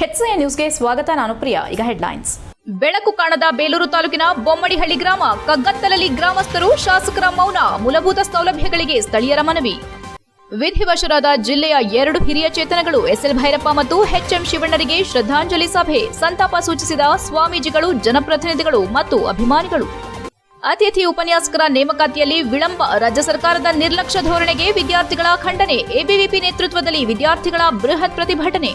HCN ನ್ಯೂಸ್ಗೆ ಸ್ವಾಗತ. ನಾನು ಪ್ರಿಯಾ. ಈಗ ಹೆಡ್ಲೈನ್ಸ್. ಬೆಳಕು ಕಾಣದ ಬೇಲೂರು ತಾಲೂಕಿನ ಬೊಮ್ಮಡಿಹಳ್ಳಿ ಗ್ರಾಮ ಕಗ್ಗತ್ತಲಲ್ಲಿ ಗ್ರಾಮಸ್ಥರು ಶಾಸಕರ ಮೌನ. ಮೂಲಭೂತ ಸೌಲಭ್ಯಗಳಿಗೆ ಸ್ಥಳೀಯರ ಮನವಿ. ವಿಧಿವಶರಾದ ಜಿಲ್ಲೆಯ 2 ಹಿರಿಯ ಚೇತನಗಳು ಎಸ್ಎಲ್ ಭೈರಪ್ಪ ಮತ್ತು HM ಶಿವಣ್ಣರಿಗೆ ಶ್ರದ್ಧಾಂಜಲಿ ಸಭೆ. ಸಂತಾಪ ಸೂಚಿಸಿದ ಸ್ವಾಮೀಜಿಗಳು, ಜನಪ್ರತಿನಿಧಿಗಳು ಮತ್ತು ಅಭಿಮಾನಿಗಳು. ಅತಿಥಿ ಉಪನ್ಯಾಸಕರ ನೇಮಕಾತಿಯಲ್ಲಿ ವಿಳಂಬ. ರಾಜ್ಯ ಸರ್ಕಾರದ ನಿರ್ಲಕ್ಷ್ಯ ಧೋರಣೆಗೆ ವಿದ್ಯಾರ್ಥಿಗಳ ಖಂಡನೆ. ಎಬಿವಿಪಿ ನೇತೃತ್ವದಲ್ಲಿ ವಿದ್ಯಾರ್ಥಿಗಳ ಬೃಹತ್ ಪ್ರತಿಭಟನೆ.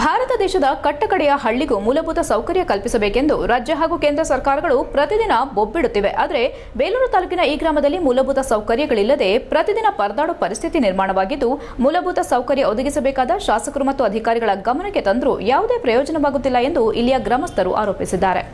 ಭಾರತ ದೇಶದ ಕಟ್ಟಕಡೆಯ ಹಳ್ಳಿಗೂ ಮೂಲಭೂತ ಸೌಕರ್ಯ ಕಲ್ಪಿಸಬೇಕೆಂದು ರಾಜ್ಯ ಹಾಗೂ ಕೇಂದ್ರ ಸರ್ಕಾರಗಳು ಪ್ರತಿದಿನ ಬೊಬ್ಬಿಡುತ್ತಿವೆ. ಆದರೆ ಬೇಲೂರು ತಾಲೂಕಿನ ಈ ಗ್ರಾಮದಲ್ಲಿ ಮೂಲಭೂತ ಸೌಕರ್ಯಗಳಿಲ್ಲದೆ ಪ್ರತಿದಿನ ಪರದಾಡೋ ಪರಿಸ್ಥಿತಿ ನಿರ್ಮಾಣವಾಗಿದ್ದು, ಮೂಲಭೂತ ಸೌಕರ್ಯ ಒದಗಿಸಬೇಕಾದ ಶಾಸಕರು ಮತ್ತು ಅಧಿಕಾರಿಗಳ ಗಮನಕ್ಕೆ ತಂದರೂ ಯಾವುದೇ ಪ್ರಯೋಜನವಾಗುತ್ತಿಲ್ಲ ಎಂದು ಇಲ್ಲಿಯ ಗ್ರಾಮಸ್ಥರು ಆರೋಪಿಸಿದ್ದಾರೆ.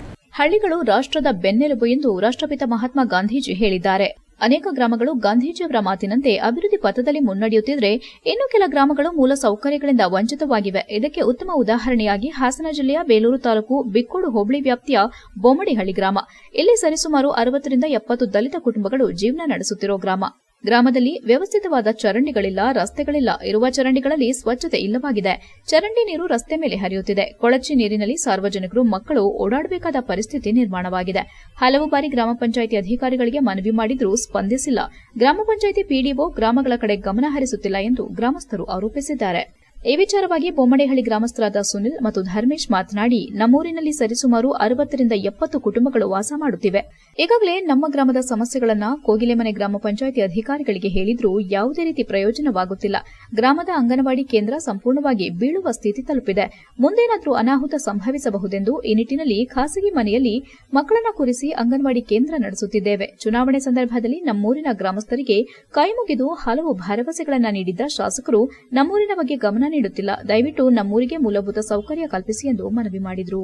ಹಳ್ಳಿಗಳು ರಾಷ್ಟ್ರದ ಬೆನ್ನೆಲುಬು ಎಂದು ರಾಷ್ಟ್ರಪಿತ ಮಹಾತ್ಮ ಗಾಂಧೀಜಿ ಹೇಳಿದ್ದಾರೆ. ಅನೇಕ ಗ್ರಾಮಗಳು ಗಾಂಧೀಜಿಯವರ ಮಾತಿನಂತೆ ಅಭಿವೃದ್ಧಿ ಪಥದಲ್ಲಿ ಮುನ್ನಡೆಯುತ್ತಿದ್ರೆ, ಇನ್ನು ಕೆಲ ಗ್ರಾಮಗಳು ಮೂಲ ಸೌಕರ್ಯಗಳಿಂದ ವಂಚಿತವಾಗಿವೆ. ಇದಕ್ಕೆ ಉತ್ತಮ ಉದಾಹರಣೆಯಾಗಿ ಹಾಸನ ಜಿಲ್ಲೆಯ ಬೇಲೂರು ತಾಲೂಕು ಬಿಕ್ಕೋಡು ಹೋಬಳಿ ವ್ಯಾಪ್ತಿಯ ಬೊಮ್ಮಡಿಹಳ್ಳಿ ಗ್ರಾಮ. ಇಲ್ಲಿ ಸರಿಸುಮಾರು 60 ರಿಂದ 70 ದಲಿತ ಕುಟುಂಬಗಳು ಜೀವನ ನಡೆಸುತ್ತಿರೋ ಗ್ರಾಮ. ಗ್ರಾಮದಲ್ಲಿ ವ್ಯವಸ್ಥಿತವಾದ ಚರಂಡಿಗಳಿಲ್ಲ, ರಸ್ತೆಗಳಿಲ್ಲ. ಇರುವ ಚರಂಡಿಗಳಲ್ಲಿ ಸ್ವಚ್ಛತೆ ಇಲ್ಲವಾಗಿದೆ. ಚರಂಡಿ ನೀರು ರಸ್ತೆ ಮೇಲೆ ಹರಿಯುತ್ತಿದೆ. ಕೊಳಚೆ ನೀರಿನಲ್ಲಿ ಸಾರ್ವಜನಿಕರು, ಮಕ್ಕಳು ಓಡಾಡಬೇಕಾದ ಪರಿಸ್ಥಿತಿ ನಿರ್ಮಾಣವಾಗಿದೆ. ಹಲವು ಬಾರಿ ಗ್ರಾಮ ಪಂಚಾಯಿತಿ ಅಧಿಕಾರಿಗಳಿಗೆ ಮನವಿ ಮಾಡಿದ್ರೂ ಸ್ಪಂದಿಸಿಲ್ಲ. ಗ್ರಾಮ ಪಂಚಾಯಿತಿ ಪಿಡಿಒ ಗ್ರಾಮಗಳ ಕಡೆ ಗಮನ ಹರಿಸುತ್ತಿಲ್ಲ ಎಂದು ಗ್ರಾಮಸ್ಥರು ಆರೋಪಿಸಿದ್ದಾರೆ. ಈ ವಿಚಾರವಾಗಿ ಬೊಮ್ಮಡಿಹಳ್ಳಿ ಗ್ರಾಮಸ್ಥರಾದ ಸುನಿಲ್ ಮತ್ತು ಧರ್ಮೇಶ್ ಮಾತನಾಡಿ, ನಮ್ಮೂರಿನಲ್ಲಿ ಸರಿಸುಮಾರು 60 ರಿಂದ 70 ಕುಟುಂಬಗಳು ವಾಸ ಮಾಡುತ್ತಿವೆ. ಈಗಾಗಲೇ ನಮ್ಮ ಗ್ರಾಮದ ಸಮಸ್ಯೆಗಳನ್ನ ಕೋಗಿಲೆಮನೆ ಗ್ರಾಮ ಪಂಚಾಯಿತಿ ಅಧಿಕಾರಿಗಳಿಗೆ ಹೇಳಿದ್ರೂ ಯಾವುದೇ ರೀತಿ ಪ್ರಯೋಜನವಾಗುತ್ತಿಲ್ಲ. ಗ್ರಾಮದ ಅಂಗನವಾಡಿ ಕೇಂದ್ರ ಸಂಪೂರ್ಣವಾಗಿ ಬೀಳುವ ಸ್ಥಿತಿ ತಲುಪಿದೆ. ಮುಂದೇನಾದರೂ ಅನಾಹುತ ಸಂಭವಿಸಬಹುದೆಂದು ಈ ನಿಟ್ಟಿನಲ್ಲಿ ಖಾಸಗಿ ಮನೆಯಲ್ಲಿ ಮಕ್ಕಳನ್ನ ಕೂರಿಸಿ ಅಂಗನವಾಡಿ ಕೇಂದ್ರ ನಡೆಸುತ್ತಿದ್ದೇವೆ. ಚುನಾವಣೆ ಸಂದರ್ಭದಲ್ಲಿ ನಮ್ಮೂರಿನ ಗ್ರಾಮಸ್ಥರಿಗೆ ಕೈಮುಗಿದು ಹಲವು ಭರವಸೆಗಳನ್ನ ನೀಡಿದ್ದ ಶಾಸಕರು ನಮ್ಮೂರಿನ ಬಗ್ಗೆ ಗಮನ ನೀಡುತ್ತಿಲ್ಲ. ದಯವಿಟ್ಟು ನಮ್ಮೂರಿಗೆ ಮೂಲಭೂತ ಸೌಕರ್ಯ ಕಲ್ಪಿಸಿ ಎಂದು ಮನವಿ ಮಾಡಿದರು.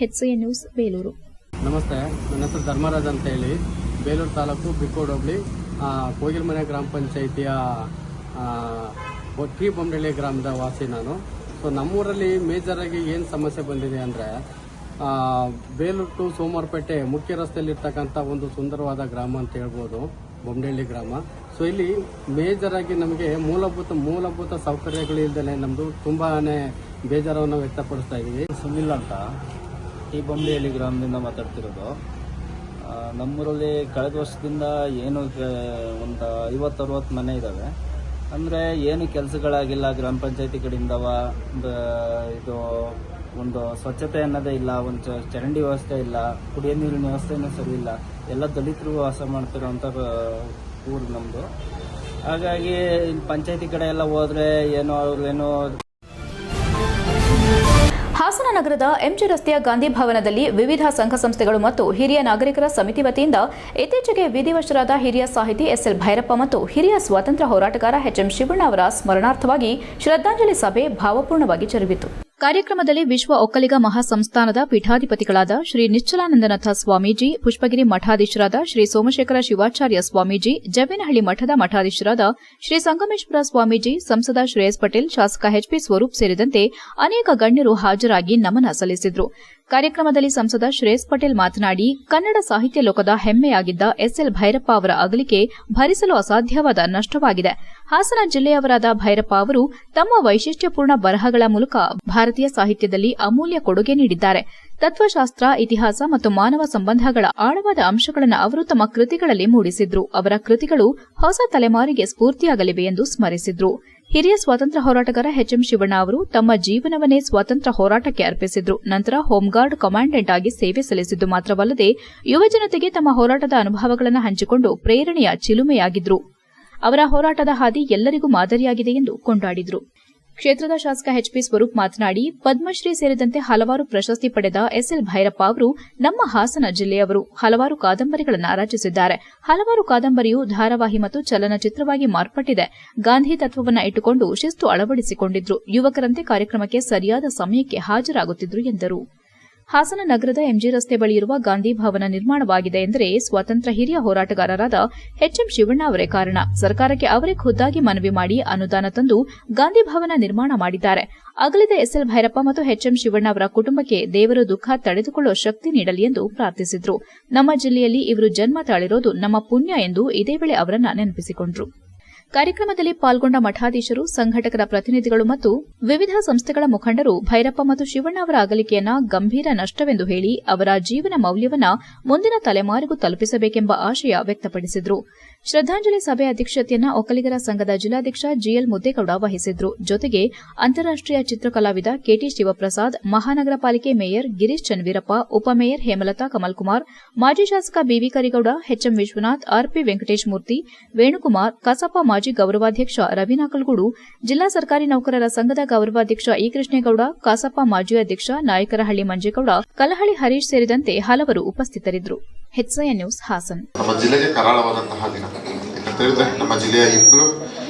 HCN news Belur. ನಮಸ್ತೆ, ನನ್ನ ಹೆಸರು ಧರ್ಮರಾಜ್ ಅಂತ ಹೇಳಿ, ಬೇಲೂರು ತಾಲೂಕು ಬಿಕ್ಕೋಡು ಹೋಬಳಿ ಕೋಗಿಲ್ಮನೆ ಗ್ರಾಮ ಪಂಚಾಯಿತಿಯ ಟಿ ಬೊಮ್ಮಡಿಹಳ್ಳಿ ಗ್ರಾಮದ ವಾಸಿ ನಾನು. ಸೊ ನಮ್ಮೂರಲ್ಲಿ ಮೇಜರ್ ಆಗಿ ಏನು ಸಮಸ್ಯೆ ಬಂದಿದೆ ಅಂದರೆ, ಬೇಲೂರು ಟು ಸೋಮವಾರಪೇಟೆ ಮುಖ್ಯ ರಸ್ತೆಯಲ್ಲಿರ್ತಕ್ಕಂಥ ಒಂದು ಸುಂದರವಾದ ಗ್ರಾಮ ಅಂತ ಹೇಳ್ಬೋದು ಬೊಮ್ಮಡಿಹಳ್ಳಿ ಗ್ರಾಮ. ಸೊ ಇಲ್ಲಿ ಮೇಜರ್ ಆಗಿ ನಮಗೆ ಮೂಲಭೂತ ಸೌಕರ್ಯಗಳಿಲ್ಲದೆ ನಮ್ಮದು ತುಂಬಾನೇ ಬೇಜಾರವನ್ನು ವ್ಯಕ್ತಪಡಿಸ್ತಾ ಇದ್ದೀವಿ. ಸುನಿಲ್ ಅಂತ ಈ ಬೊಮ್ಮಡಿಹಳ್ಳಿ ಗ್ರಾಮದಿಂದ ಮಾತಾಡ್ತಿರೋದು. ನಮ್ಮೂರಲ್ಲಿ ಕಳೆದ ವರ್ಷದಿಂದ ಏನು ಒಂದು 50-60 ಮನೆ ಇದ್ದಾವೆ. ಅಂದರೆ ಏನು ಕೆಲಸಗಳಾಗಿಲ್ಲ ಗ್ರಾಮ ಪಂಚಾಯತಿ ಕಡೆಯಿಂದವ. ಇದು ಒಂದು ಸ್ವಚ್ಛತೆ ಅನ್ನೋದೇ ಇಲ್ಲ, ಒಂದು ಚರಂಡಿ ವ್ಯವಸ್ಥೆ ಇಲ್ಲ, ಕುಡಿಯೋ ನೀರಿನ ವ್ಯವಸ್ಥೆನೂ ಸರಿ ಇಲ್ಲ. ಎಲ್ಲ ದಲಿತರು ವಾಸ ಮಾಡ್ತಿರೋಂಥ ಊರು ನಮ್ಮದು. ಹಾಗಾಗಿ ಪಂಚಾಯತಿ ಕಡೆ ಎಲ್ಲ ಹೋದ್ರೆ ಅವ್ರೇನೋ. ಹಾಸನ ನಗರದ ಎಂಜಿ ರಸ್ತೆಯ ಗಾಂಧಿ ಭವನದಲ್ಲಿ ವಿವಿಧ ಸಂಘ ಸಂಸ್ಥೆಗಳು ಮತ್ತು ಹಿರಿಯ ನಾಗರಿಕರ ಸಮಿತಿ ವತಿಯಿಂದ ಇತ್ತೀಚೆಗೆ ವಿಧಿವಶರಾದ ಹಿರಿಯ ಸಾಹಿತಿ ಎಸ್ಎಲ್ ಭೈರಪ್ಪ ಮತ್ತು ಹಿರಿಯ ಸ್ವಾತಂತ್ರ್ಯ ಹೋರಾಟಗಾರ HM ಶಿವಣ್ಣ ಅವರ ಸ್ಮರಣಾರ್ಥವಾಗಿ ಶ್ರದ್ಧಾಂಜಲಿ ಸಭೆ ಭಾವಪೂರ್ಣವಾಗಿ ಜರುಗಿತು. ಕಾರ್ಯಕ್ರಮದಲ್ಲಿ ವಿಶ್ವ ಒಕ್ಕಲಿಗ ಮಹಾಸಂಸ್ಥಾನದ ಪೀಠಾಧಿಪತಿಗಳಾದ ಶ್ರೀ ನಿಶ್ಚಲಾನಂದನಾಥ ಸ್ವಾಮೀಜಿ, ಪುಷ್ಪಗಿರಿ ಮಠಾಧೀಶರಾದ ಶ್ರೀ ಸೋಮಶೇಖರ ಶಿವಾಚಾರ್ಯ ಸ್ವಾಮೀಜಿ, ಜವ್ವೇನಹಳ್ಳಿ ಮಠದ ಮಠಾಧೀಶರಾದ ಶ್ರೀ ಸಂಗಮೇಶ್ವರ ಸ್ವಾಮೀಜಿ, ಸಂಸದ ಶ್ರೇಯಸ್ ಪಟೇಲ್, ಶಾಸಕ HP ಸ್ವರೂಪ್ ಸೇರಿದಂತೆ ಅನೇಕ ಗಣ್ಯರು ಹಾಜರಾಗಿ ನಮನ ಸಲ್ಲಿಸಿದರು. ಕಾರ್ಯಕ್ರಮದಲ್ಲಿ ಸಂಸದ ಶ್ರೇಯಸ್ ಪಟೇಲ್ ಮಾತನಾಡಿ, ಕನ್ನಡ ಸಾಹಿತ್ಯ ಲೋಕದ ಹೆಮ್ಮೆಯಾಗಿದ್ದ ಎಸ್ಎಲ್ ಭೈರಪ್ಪ ಅವರ ಅಗಲಿಕೆ ಭರಿಸಲು ಅಸಾಧ್ಯವಾದ ನಷ್ಟವಾಗಿದೆ. ಹಾಸನ ಜಿಲ್ಲೆಯವರಾದ ಭೈರಪ್ಪ ಅವರು ತಮ್ಮ ವೈಶಿಷ್ಟ್ಯಪೂರ್ಣ ಬರಹಗಳ ಮೂಲಕ ಭಾರತೀಯ ಸಾಹಿತ್ಯದಲ್ಲಿ ಅಮೂಲ್ಯ ಕೊಡುಗೆ ನೀಡಿದ್ದಾರೆ. ತತ್ವಶಾಸ್ತ್ರ, ಇತಿಹಾಸ ಮತ್ತು ಮಾನವ ಸಂಬಂಧಗಳ ಆಳವಾದ ಅಂಶಗಳನ್ನು ಅವರು ತಮ್ಮ ಕೃತಿಗಳಲ್ಲಿ ಮೂಡಿಸಿದ್ರು. ಅವರ ಕೃತಿಗಳು ಹೊಸ ತಲೆಮಾರಿಗೆ ಸ್ಫೂರ್ತಿಯಾಗಲಿವೆ ಎಂದು ಸ್ಮರಿಸಿದ್ರು. ಹಿರಿಯ ಸ್ವಾತಂತ್ರ್ಯ ಹೋರಾಟಗಾರ HM ಶಿವಣ್ಣ ಅವರು ತಮ್ಮ ಜೀವನವನ್ನೇ ಸ್ವಾತಂತ್ರ್ಯ ಹೋರಾಟಕ್ಕೆ ಅರ್ಪಿಸಿದ್ರು. ನಂತರ ಹೋಂಗಾರ್ಡ್ ಕಮಾಂಡೆಂಟ್ ಆಗಿ ಸೇವೆ ಸಲ್ಲಿಸಿದ್ದು ಮಾತ್ರವಲ್ಲದೆ ಯುವಜನತೆಗೆ ತಮ್ಮ ಹೋರಾಟದ ಅನುಭವಗಳನ್ನು ಹಂಚಿಕೊಂಡು ಪ್ರೇರಣೆಯ ಚಿಲುಮೆಯಾಗಿದ್ರು. ಅವರ ಹೋರಾಟದ ಹಾದಿ ಎಲ್ಲರಿಗೂ ಮಾದರಿಯಾಗಿದೆ ಎಂದು ಕೊಂಡಾಡಿದರು. ಕ್ಷೇತ್ರದ ಶಾಸಕ HP ಸ್ವರೂಪ್ ಮಾತನಾಡಿ, ಪದ್ಮಶ್ರೀ ಸೇರಿದಂತೆ ಹಲವಾರು ಪ್ರಶಸ್ತಿ ಪಡೆದ ಎಸ್ಎಲ್ ಭೈರಪ್ಪ ಅವರು ನಮ್ಮ ಹಾಸನ ಜಿಲ್ಲೆಯವರು. ಹಲವಾರು ಕಾದಂಬರಿಗಳನ್ನು ರಚಿಸಿದ್ದಾರೆ. ಹಲವಾರು ಕಾದಂಬರಿಯು ಧಾರಾವಾಹಿ ಮತ್ತು ಚಲನಚಿತ್ರವಾಗಿ ಮಾರ್ಪಟ್ಟಿದೆ. ಗಾಂಧಿ ತತ್ವವನ್ನು ಇಟ್ಟುಕೊಂಡು ಶಿಸ್ತು ಅಳವಡಿಸಿಕೊಂಡಿದ್ರು. ಯುವಕರಂತೆ ಕಾರ್ಯಕ್ರಮಕ್ಕೆ ಸರಿಯಾದ ಸಮಯಕ್ಕೆ ಹಾಜರಾಗುತ್ತಿದ್ರು ಎಂದರು. ಹಾಸನ ನಗರದ ಎಂಜಿ ರಸ್ತೆ ಬಳಿ ಇರುವ ಗಾಂಧಿ ಭವನ ನಿರ್ಮಾಣವಾಗಿದೆ ಎಂದರೆ ಸ್ವತಂತ್ರ ಹಿರಿಯ ಹೋರಾಟಗಾರರಾದ ಎಚ್ಎಂ ಶಿವಣ್ಣ ಅವರೇ ಕಾರಣ. ಸರ್ಕಾರಕ್ಕೆ ಅವರೇ ಖುದ್ದಾಗಿ ಮನವಿ ಮಾಡಿ ಅನುದಾನ ತಂದು ಗಾಂಧಿ ಭವನ ನಿರ್ಮಾಣ ಮಾಡಿದ್ದಾರೆ. ಅಗಲಿದ ಎಸ್ಎಲ್ ಭೈರಪ್ಪ ಮತ್ತು ಎಚ್ಎಂ ಶಿವಣ್ಣ ಅವರ ಕುಟುಂಬಕ್ಕೆ ದೇವರು ದುಃಖ ತಡೆದುಕೊಳ್ಳುವ ಶಕ್ತಿ ನೀಡಲಿ ಎಂದು ಪ್ರಾರ್ಥಿಸಿದ್ರು. ನಮ್ಮ ಜಿಲ್ಲೆಯಲ್ಲಿ ಇವರು ಜನ್ಮ ತಾಳಿರೋದು ನಮ್ಮ ಪುಣ್ಯ ಎಂದು ಇದೇ ವೇಳೆ ಅವರನ್ನ ನೆನಪಿಸಿಕೊಂಡರು. ಕಾರ್ಯಕ್ರಮದಲ್ಲಿ ಪಾಲ್ಗೊಂಡ ಮಠಾಧೀಶರು, ಸಂಘಟಕರ ಪ್ರತಿನಿಧಿಗಳು ಮತ್ತು ವಿವಿಧ ಸಂಸ್ಥೆಗಳ ಮುಖಂಡರು ಭೈರಪ್ಪ ಮತ್ತು ಶಿವಣ್ಣ ಅವರ ಅಗಲಿಕೆಯನ್ನ ಗಂಭೀರ ನಷ್ಟವೆಂದು ಹೇಳಿ ಅವರ ಜೀವನ ಮೌಲ್ಯವನ್ನ ಮುಂದಿನ ತಲೆಮಾರಿಗೂ ತಲುಪಿಸಬೇಕೆಂಬ ಆಶಯ ವ್ಯಕ್ತಪಡಿಸಿದರು. ಶ್ರದ್ದಾಂಜಲಿ ಸಭೆ ಅಧ್ಯಕ್ಷತೆಯನ್ನ ಒಕ್ಕಲಿಗರ ಸಂಘದ ಜಿಲ್ಲಾಧ್ಯಕ್ಷ ಜಿಎಲ್ ಮುದ್ದೇಗೌಡ ವಹಿಸಿದ್ರು. ಜೊತೆಗೆ ಅಂತಾರಾಷ್ಟೀಯ ಚಿತ್ರಕಲಾವಿದ ಕೆಟಿ ಶಿವಪ್ರಸಾದ್, ಮಹಾನಗರ ಪಾಲಿಕೆ ಮೇಯರ್ ಗಿರೀಶ್ ಚನ್ನವೀರಪ್ಪ, ಉಪಮೇಯರ್ ಹೇಮಲತಾ ಕಮಲ್ಕುಮಾರ್, ಮಾಜಿ ಶಾಸಕ BV Karigowda, HM Vishwanath, RP Venkatesh Murthy, Venukumar, Kasapa ಮಾಜಿ ಗೌರವಾಧ್ಯಕ್ಷ ರವಿ ನಾಕಲ್ಗೂಡು, ಜಿಲ್ಲಾ ಸರ್ಕಾರಿ ನೌಕರರ ಸಂಘದ ಗೌರವಾಧ್ಯಕ್ಷ ಇ ಕೃಷ್ಣೇಗೌಡ, ಕಸಾಪ ಮಾಜಿ ಅಧ್ಯಕ್ಷ ನಾಯಕರಹಳ್ಳಿ ಮಂಜೇಗೌಡ, ಕಲಹಳ್ಳಿ ಹರೀಶ್ ಸೇರಿದಂತೆ ಹಲವರು ಉಪಸ್ಥಿತರಿದ್ದರು. HCN news Hassan. ನಮ್ಮ ಜಿಲ್ಲೆಗೆ ಕರಾಳವಾದಂತಹ ದಿನ ಅಂತ ಹೇಳಿದ್ರೆ, ನಮ್ಮ ಜಿಲ್ಲೆಯ ಇಬ್ಬರು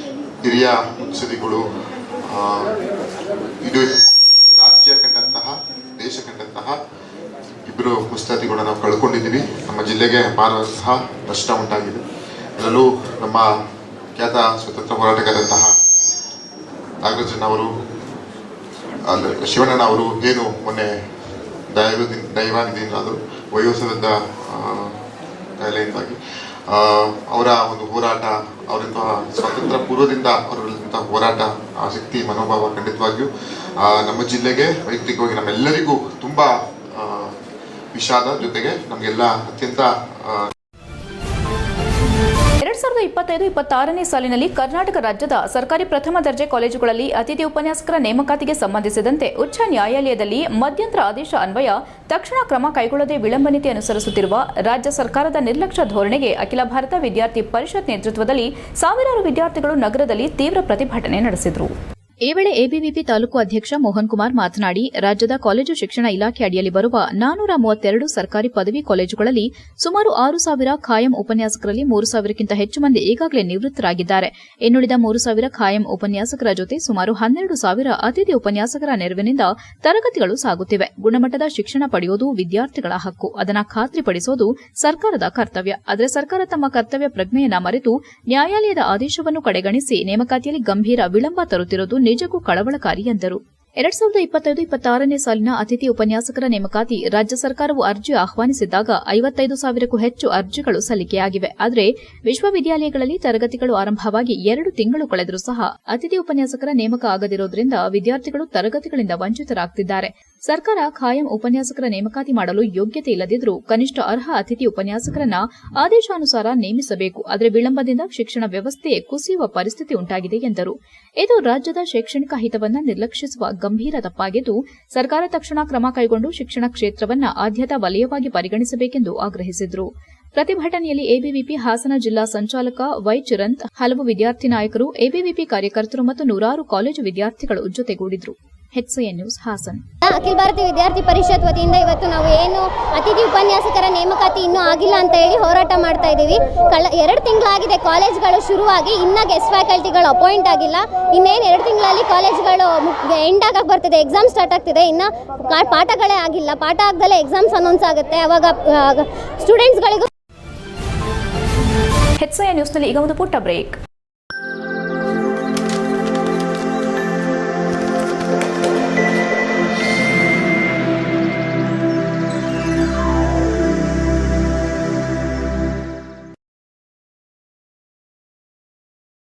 ಹಿರಿಯ ಮುತ್ಸದಿಗಳು ಇದು ರಾಜ್ಯ ಕಂಡಂತಹ, ದೇಶ ಕಂಡಂತಹ ಇಬ್ಬರು ಮುತ್ಸದಿಗಳನ್ನ ನಾವು ಕಳ್ಕೊಂಡಿದ್ದೀವಿ. ನಮ್ಮ ಜಿಲ್ಲೆಗೆ ಅಪಾರವಾದಂತಹ ನಷ್ಟ ಉಂಟಾಗಿದೆ. ಅದರಲ್ಲೂ ನಮ್ಮ ಖ್ಯಾತ ಸ್ವತಂತ್ರ ಹೋರಾಟಗಾರಂತಹ ನಾಗರಾಜನ್ ಅವರು, ಶಿವಣ್ಣನ ಅವರು ಏನು ಮೊನ್ನೆ ದೈವಾನಿದಿಂದ ಆದರೂ ವಯೋಸರದ ಕಾಯಿಲೆಯಿಂದಾಗಿ ಅವರ ಒಂದು ಹೋರಾಟ, ಅವರಿಂದ ಸ್ವಾತಂತ್ರ್ಯ ಪೂರ್ವದಿಂದ ಅವರಲ್ಲಿದ್ದಂಥ ಹೋರಾಟ, ಆಸಕ್ತಿ, ಮನೋಭಾವ ಖಂಡಿತವಾಗಿಯೂ ನಮ್ಮ ಜಿಲ್ಲೆಗೆ ವೈಯಕ್ತಿಕವಾಗಿ ನಮ್ಮೆಲ್ಲರಿಗೂ ತುಂಬ ವಿಷಾದ, ಜೊತೆಗೆ ನಮಗೆಲ್ಲ ಅತ್ಯಂತ 2025-26ನೇ ಸಾಲಿನಲ್ಲಿ ಕರ್ನಾಟಕ ರಾಜ್ಯದ ಸರ್ಕಾರಿ ಪ್ರಥಮ ದರ್ಜೆ ಕಾಲೇಜುಗಳಲ್ಲಿ ಅತಿಥಿ ಉಪನ್ಯಾಸಕರ ನೇಮಕಾತಿಗೆ ಸಂಬಂಧಿಸಿದಂತೆ ಉಚ್ಚ ನ್ಯಾಯಾಲಯದಲ್ಲಿ ಮಧ್ಯಂತರ ಆದೇಶ ಅನ್ವಯ ತಕ್ಷಣ ಕ್ರಮ ಕೈಗೊಳ್ಳದೆ ವಿಳಂಬ ನೀತಿ ಅನುಸರಿಸುತ್ತಿರುವ ರಾಜ್ಯ ಸರ್ಕಾರದ ನಿರ್ಲಕ್ಷ್ಯ ಧೋರಣೆಗೆ ಅಖಿಲ ಭಾರತ ವಿದ್ಯಾರ್ಥಿ ಪರಿಷತ್ ನೇತೃತ್ವದಲ್ಲಿ ಸಾವಿರಾರು ವಿದ್ಯಾರ್ಥಿಗಳು ನಗರದಲ್ಲಿ ತೀವ್ರ ಪ್ರತಿಭಟನೆ ನಡೆಸಿದರು. ಈ ವೇಳೆ ಎಬಿವಿಪಿ ತಾಲೂಕು ಅಧ್ಯಕ್ಷ ಮೋಹನ್ ಕುಮಾರ್ ಮಾತನಾಡಿ, ರಾಜ್ಯದ ಕಾಲೇಜು ಶಿಕ್ಷಣ ಇಲಾಖೆ ಅಡಿಯಲ್ಲಿ ಬರುವ 432 ಸರ್ಕಾರಿ ಪದವಿ ಕಾಲೇಜುಗಳಲ್ಲಿ ಸುಮಾರು 6,000 ಖಾಯಂ ಉಪನ್ಯಾಸಕರಲ್ಲಿ 3,000ಕ್ಕಿಂತ ಹೆಚ್ಚು ಮಂದಿ ಈಗಾಗಲೇ ನಿವೃತ್ತರಾಗಿದ್ದಾರೆ. ಇನ್ನುಳಿದ 3,000 ಖಾಯಂ ಉಪನ್ಯಾಸಕರ ಜೊತೆ ಸುಮಾರು 12,000 ಅತಿಥಿ ಉಪನ್ಯಾಸಕರ ನೆರವಿನಿಂದ ತರಗತಿಗಳು ಸಾಗುತ್ತಿವೆ. ಗುಣಮಟ್ಟದ ಶಿಕ್ಷಣ ಪಡೆಯುವುದು ವಿದ್ಯಾರ್ಥಿಗಳ ಹಕ್ಕು. ಅದನ್ನು ಖಾತ್ರಿಪಡಿಸುವುದು ಸರ್ಕಾರದ ಕರ್ತವ್ಯ. ಆದರೆ ಸರ್ಕಾರ ತಮ್ಮ ಕರ್ತವ್ಯ ಪ್ರಜ್ಞೆಯನ್ನ ಮರೆತು ನ್ಯಾಯಾಲಯದ ಆದೇಶವನ್ನು ಕಡೆಗಣಿಸಿ ನೇಮಕಾತಿಯಲ್ಲಿ ಗಂಭೀರ ವಿಳಂಬ ತರುತ್ತಿರುವುದು ನಿಜಕ್ಕೂ ಕಳವಳಕಾರಿ ಎಂದರು. 2025-26ನೇ ಸಾಲಿನ ಅತಿಥಿ ಉಪನ್ಯಾಸಕರ ನೇಮಕಾತಿ ರಾಜ್ಯ ಸರ್ಕಾರವು ಅರ್ಜಿ ಆಹ್ವಾನಿಸಿದ್ದಾಗ 55,000ಕ್ಕೂ ಹೆಚ್ಚು ಅರ್ಜಿಗಳು ಸಲ್ಲಿಕೆಯಾಗಿವೆ. ಆದರೆ ವಿಶ್ವವಿದ್ಯಾಲಯಗಳಲ್ಲಿ ತರಗತಿಗಳು ಆರಂಭವಾಗಿ 2 ತಿಂಗಳು ಕಳೆದರೂ ಸಹ ಅತಿಥಿ ಉಪನ್ಯಾಸಕರ ನೇಮಕ ಆಗದಿರುವುದರಿಂದ ವಿದ್ಯಾರ್ಥಿಗಳು ತರಗತಿಗಳಿಂದ ವಂಚಿತರಾಗುತ್ತಿದ್ದಾರೆ. ಸರ್ಕಾರ ಖಾಯಂ ಉಪನ್ಯಾಸಕರ ನೇಮಕಾತಿ ಮಾಡಲು ಯೋಗ್ಯತೆ ಇಲ್ಲದಿದ್ದರೂ ಕನಿಷ್ಠ ಅರ್ಹ ಅತಿಥಿ ಉಪನ್ಯಾಸಕರನ್ನ ಆದೇಶಾನುಸಾರ ನೇಮಿಸಬೇಕು. ಆದರೆ ವಿಳಂಬದಿಂದ ಶಿಕ್ಷಣ ವ್ಯವಸ್ಥೆಯೇ ಕುಸಿಯುವ ಪರಿಸ್ಥಿತಿ ಉಂಟಾಗಿದೆ ಎಂದರು. ಇದು ರಾಜ್ಯದ ಶೈಕ್ಷಣಿಕ ಹಿತವನ್ನ ನಿರ್ಲಕ್ಷಿಸುವ ಗಂಭೀರ ತಪ್ಪಾಗಿದ್ದು, ಸರ್ಕಾರ ತಕ್ಷಣ ಕ್ರಮ ಕೈಗೊಂಡು ಶಿಕ್ಷಣ ಕ್ಷೇತ್ರವನ್ನ ಆದ್ಯತಾ ವಲಯವಾಗಿ ಪರಿಗಣಿಸಬೇಕೆಂದು ಆಗ್ರಹಿಸಿದರು. ಪ್ರತಿಭಟನೆಯಲ್ಲಿ ಎಬಿವಿಪಿ ಹಾಸನ ಜಿಲ್ಲಾ ಸಂಚಾಲಕ ವೈ ಚಿರಂತ್, ಹಲವು ವಿದ್ಯಾರ್ಥಿ ನಾಯಕರು, ಎಬಿವಿಪಿ ಕಾರ್ಯಕರ್ತರು ಮತ್ತು ನೂರಾರು ಕಾಲೇಜು ವಿದ್ಯಾರ್ಥಿಗಳು ಜೊತೆಗೂಡಿದರು. HCN news Haasan. ಅಖಿಲ ಭಾರತೀಯ ವಿದ್ಯಾರ್ಥಿ ಪರಿಷತ್ ವತಿಯಿಂದ ಇವತ್ತು ನಾವು ಏನು ಅತಿಥಿ ಉಪನ್ಯಾಸಕರ ನೇಮಕಾತಿ ಇನ್ನೂ ಆಗಿಲ್ಲ ಅಂತ ಹೇಳಿ ಹೋರಾಟ ಮಾಡ್ತಾ ಇದ್ದೀವಿ. 2 ತಿಂಗಳಾಗಿದೆ ಕಾಲೇಜ್ಗಳು ಶುರುವಾಗಿ, ಇನ್ನ ಗೆಸ್ಟ್ ಫ್ಯಾಕಲ್ಟಿಗಳು ಅಪಾಯಿಂಟ್ ಆಗಿಲ್ಲ. ಇನ್ನೇನು 2 ತಿಂಗಳಲ್ಲಿ ಕಾಲೇಜ್ಗಳು ಎಂಡ್ ಆಗಕ್ಕೆ ಬರ್ತಿದೆ, ಎಕ್ಸಾಮ್ ಸ್ಟಾರ್ಟ್ ಆಗ್ತಿದೆ, ಇನ್ನು ಪಾಠಗಳೇ ಆಗಿಲ್ಲ. ಪಾಠ ಆಗದಲ್ಲೇ ಎಕ್ಸಾಮ್ಸ್ ಅನೌನ್ಸ್ ಆಗುತ್ತೆ. ಅವಾಗ ಸ್ಟೂಡೆಂಟ್ಸ್ಗಳಿಗೂ. HCN ನ್ಯೂಸ್ನಲ್ಲಿ ಈಗ ಒಂದು ಪುಟ್ಟ ಬ್ರೇಕ್.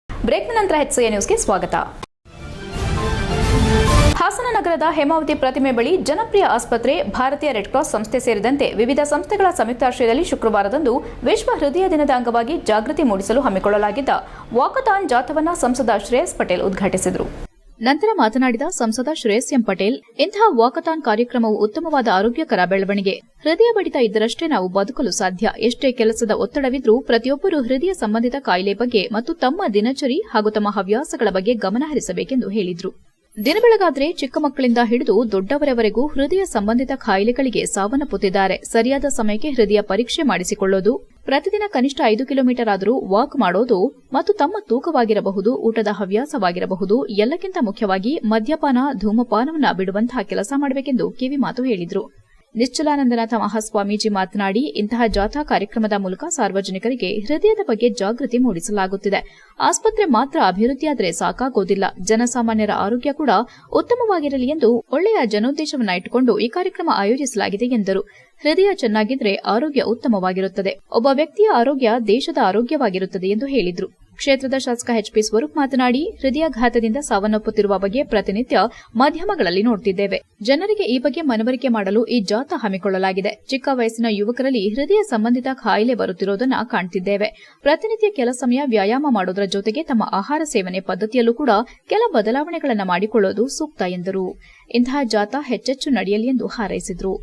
ಬ್ರೇಕ್ನ ನಂತರ HCN ನ್ಯೂಸ್ಗೆ ಸ್ವಾಗತ. ಹಾಸನ ನಗರದ ಹೇಮಾವತಿ ಪ್ರತಿಮೆ ಬಳಿ ಜನಪ್ರಿಯ ಆಸ್ಪತ್ರೆ, ಭಾರತೀಯ ರೆಡ್ ಕ್ರಾಸ್ ಸಂಸ್ಥೆ ಸೇರಿದಂತೆ ವಿವಿಧ ಸಂಸ್ಥೆಗಳ ಸಂಯುಕ್ತಾಶ್ರಯದಲ್ಲಿ ಶುಕ್ರವಾರದಂದು ವಿಶ್ವ ಹೃದಯ ದಿನದ ಅಂಗವಾಗಿ ಜಾಗೃತಿ ಮೂಡಿಸಲು ಹಮ್ಮಿಕೊಳ್ಳಲಾಗಿದ್ದ ವಾಕಥಾನ್ ಜಾಥಾವನ್ನು ಸಂಸದ ಶ್ರೇಯಸ್ ಪಟೇಲ್ ಉದ್ಘಾಟಿಸಿದರು. ನಂತರ ಮಾತನಾಡಿದ ಸಂಸದ ಶ್ರೇಯಸ್ ಎಂ ಪಟೇಲ್, ಇಂತಹ ವಾಕಥಾನ್ ಕಾರ್ಯಕ್ರಮವು ಉತ್ತಮವಾದ ಆರೋಗ್ಯಕರ ಬೆಳವಣಿಗೆ. ಹೃದಯ ಬಡಿತ ಇದ್ದರಷ್ಟೇ ನಾವು ಬದುಕಲು ಸಾಧ್ಯ. ಎಷ್ಟೇ ಕೆಲಸದ ಒತ್ತಡವಿದ್ರೂ ಪ್ರತಿಯೊಬ್ಬರೂ ಹೃದಯ ಸಂಬಂಧಿತ ಕಾಯಿಲೆ ಬಗ್ಗೆ ಮತ್ತು ತಮ್ಮ ದಿನಚರಿ ಹಾಗೂ ತಮ್ಮ ಹವ್ಯಾಸಗಳ ಬಗ್ಗೆ ಗಮನ ಹರಿಸಬೇಕೆಂದು ಹೇಳಿದರು. ದಿನಬೆಳಗಾದ್ರೆ ಚಿಕ್ಕ ಮಕ್ಕಳಿಂದ ಹಿಡಿದು ದೊಡ್ಡವರವರೆಗೂ ಹೃದಯ ಸಂಬಂಧಿತ ಕಾಯಿಲೆಗಳಿಗೆ ಸಾವನ್ನಪ್ಪುತ್ತಿದ್ದಾರೆ. ಸರಿಯಾದ ಸಮಯಕ್ಕೆ ಹೃದಯ ಪರೀಕ್ಷೆ ಮಾಡಿಸಿಕೊಳ್ಳೋದು, ಪ್ರತಿದಿನ ಕನಿಷ್ಠ 5 ಕಿಲೋಮೀಟರ್ ಆದರೂ ವಾಕ್ ಮಾಡೋದು ಮತ್ತು ತಮ್ಮ ತೂಕವಾಗಿರಬಹುದು, ಊಟದ ಹವ್ಯಾಸವಾಗಿರಬಹುದು, ಎಲ್ಲಕ್ಕಿಂತ ಮುಖ್ಯವಾಗಿ ಮದ್ಯಪಾನ, ಧೂಮಪಾನವನ್ನ ಬಿಡುವಂತಹ ಕೆಲಸ ಮಾಡಬೇಕೆಂದು ಕಿವಿಮಾತು ಹೇಳಿದರು. ನಿಶ್ಚಲಾನಂದನಾಥ ಮಹಾಸ್ವಾಮೀಜಿ ಮಾತನಾಡಿ, ಇಂತಹ ಜಾಥಾ ಕಾರ್ಯಕ್ರಮದ ಮೂಲಕ ಸಾರ್ವಜನಿಕರಿಗೆ ಹೃದಯದ ಬಗ್ಗೆ ಜಾಗೃತಿ ಮೂಡಿಸಲಾಗುತ್ತಿದೆ. ಆಸ್ಪತ್ರೆ ಮಾತ್ರ ಅಭಿವೃದ್ಧಿಯಾದರೆ ಸಾಕಾಗೋದಿಲ್ಲ, ಜನಸಾಮಾನ್ಯರ ಆರೋಗ್ಯ ಕೂಡ ಉತ್ತಮವಾಗಿರಲಿ ಎಂದು ಒಳ್ಳೆಯ ಜನೋದ್ದೇಶವನ್ನ ಇಟ್ಟುಕೊಂಡು ಈ ಕಾರ್ಯಕ್ರಮ ಆಯೋಜಿಸಲಾಗಿದೆ ಎಂದರು. ಹೃದಯ ಚೆನ್ನಾಗಿದ್ರೆ ಆರೋಗ್ಯ ಉತ್ತಮವಾಗಿರುತ್ತದೆ. ಒಬ್ಬ ವ್ಯಕ್ತಿಯ ಆರೋಗ್ಯ ದೇಶದ ಆರೋಗ್ಯವಾಗಿರುತ್ತದೆ ಎಂದು ಹೇಳಿದರು. ಕ್ಷೇತ್ರದ ಶಾಸಕ ಎಚ್ಪಿ ಸ್ವರೂಪ್ ಮಾತನಾಡಿ, ಹೃದಯಾಘಾತದಿಂದ ಸಾವನ್ನಪ್ಪುತ್ತಿರುವ ಬಗ್ಗೆ ಪ್ರತಿನಿತ್ಯ ಮಾಧ್ಯಮಗಳಲ್ಲಿ ನೋಡುತ್ತಿದ್ದೇವೆ. ಜನರಿಗೆ ಈ ಬಗ್ಗೆ ಮನವರಿಕೆ ಮಾಡಲು ಈ ಜಾಥಾ ಹಮ್ಮಿಕೊಳ್ಳಲಾಗಿದೆ. ಚಿಕ್ಕ ವಯಸ್ಸಿನ ಯುವಕರಲ್ಲಿ ಹೃದಯ ಸಂಬಂಧಿತ ಕಾಯಿಲೆ ಬರುತ್ತಿರುವುದನ್ನು ಕಾಣುತ್ತಿದ್ದೇವೆ. ಪ್ರತಿನಿತ್ಯ ಕೆಲ ಸಮಯ ವ್ಯಾಯಾಮ ಮಾಡುವುದರ ಜೊತೆಗೆ ತಮ್ಮ ಆಹಾರ ಸೇವನೆ ಪದ್ಧತಿಯಲ್ಲೂ ಕೂಡ ಕೆಲ ಬದಲಾವಣೆಗಳನ್ನು ಮಾಡಿಕೊಳ್ಳುವುದು ಸೂಕ್ತ ಎಂದರು. ಇಂತಹ ಜಾಥಾ ಹೆಚ್ಚೆಚ್ಚು ನಡೆಯಲಿ ಎಂದು ಹಾರೈಸಿದರು.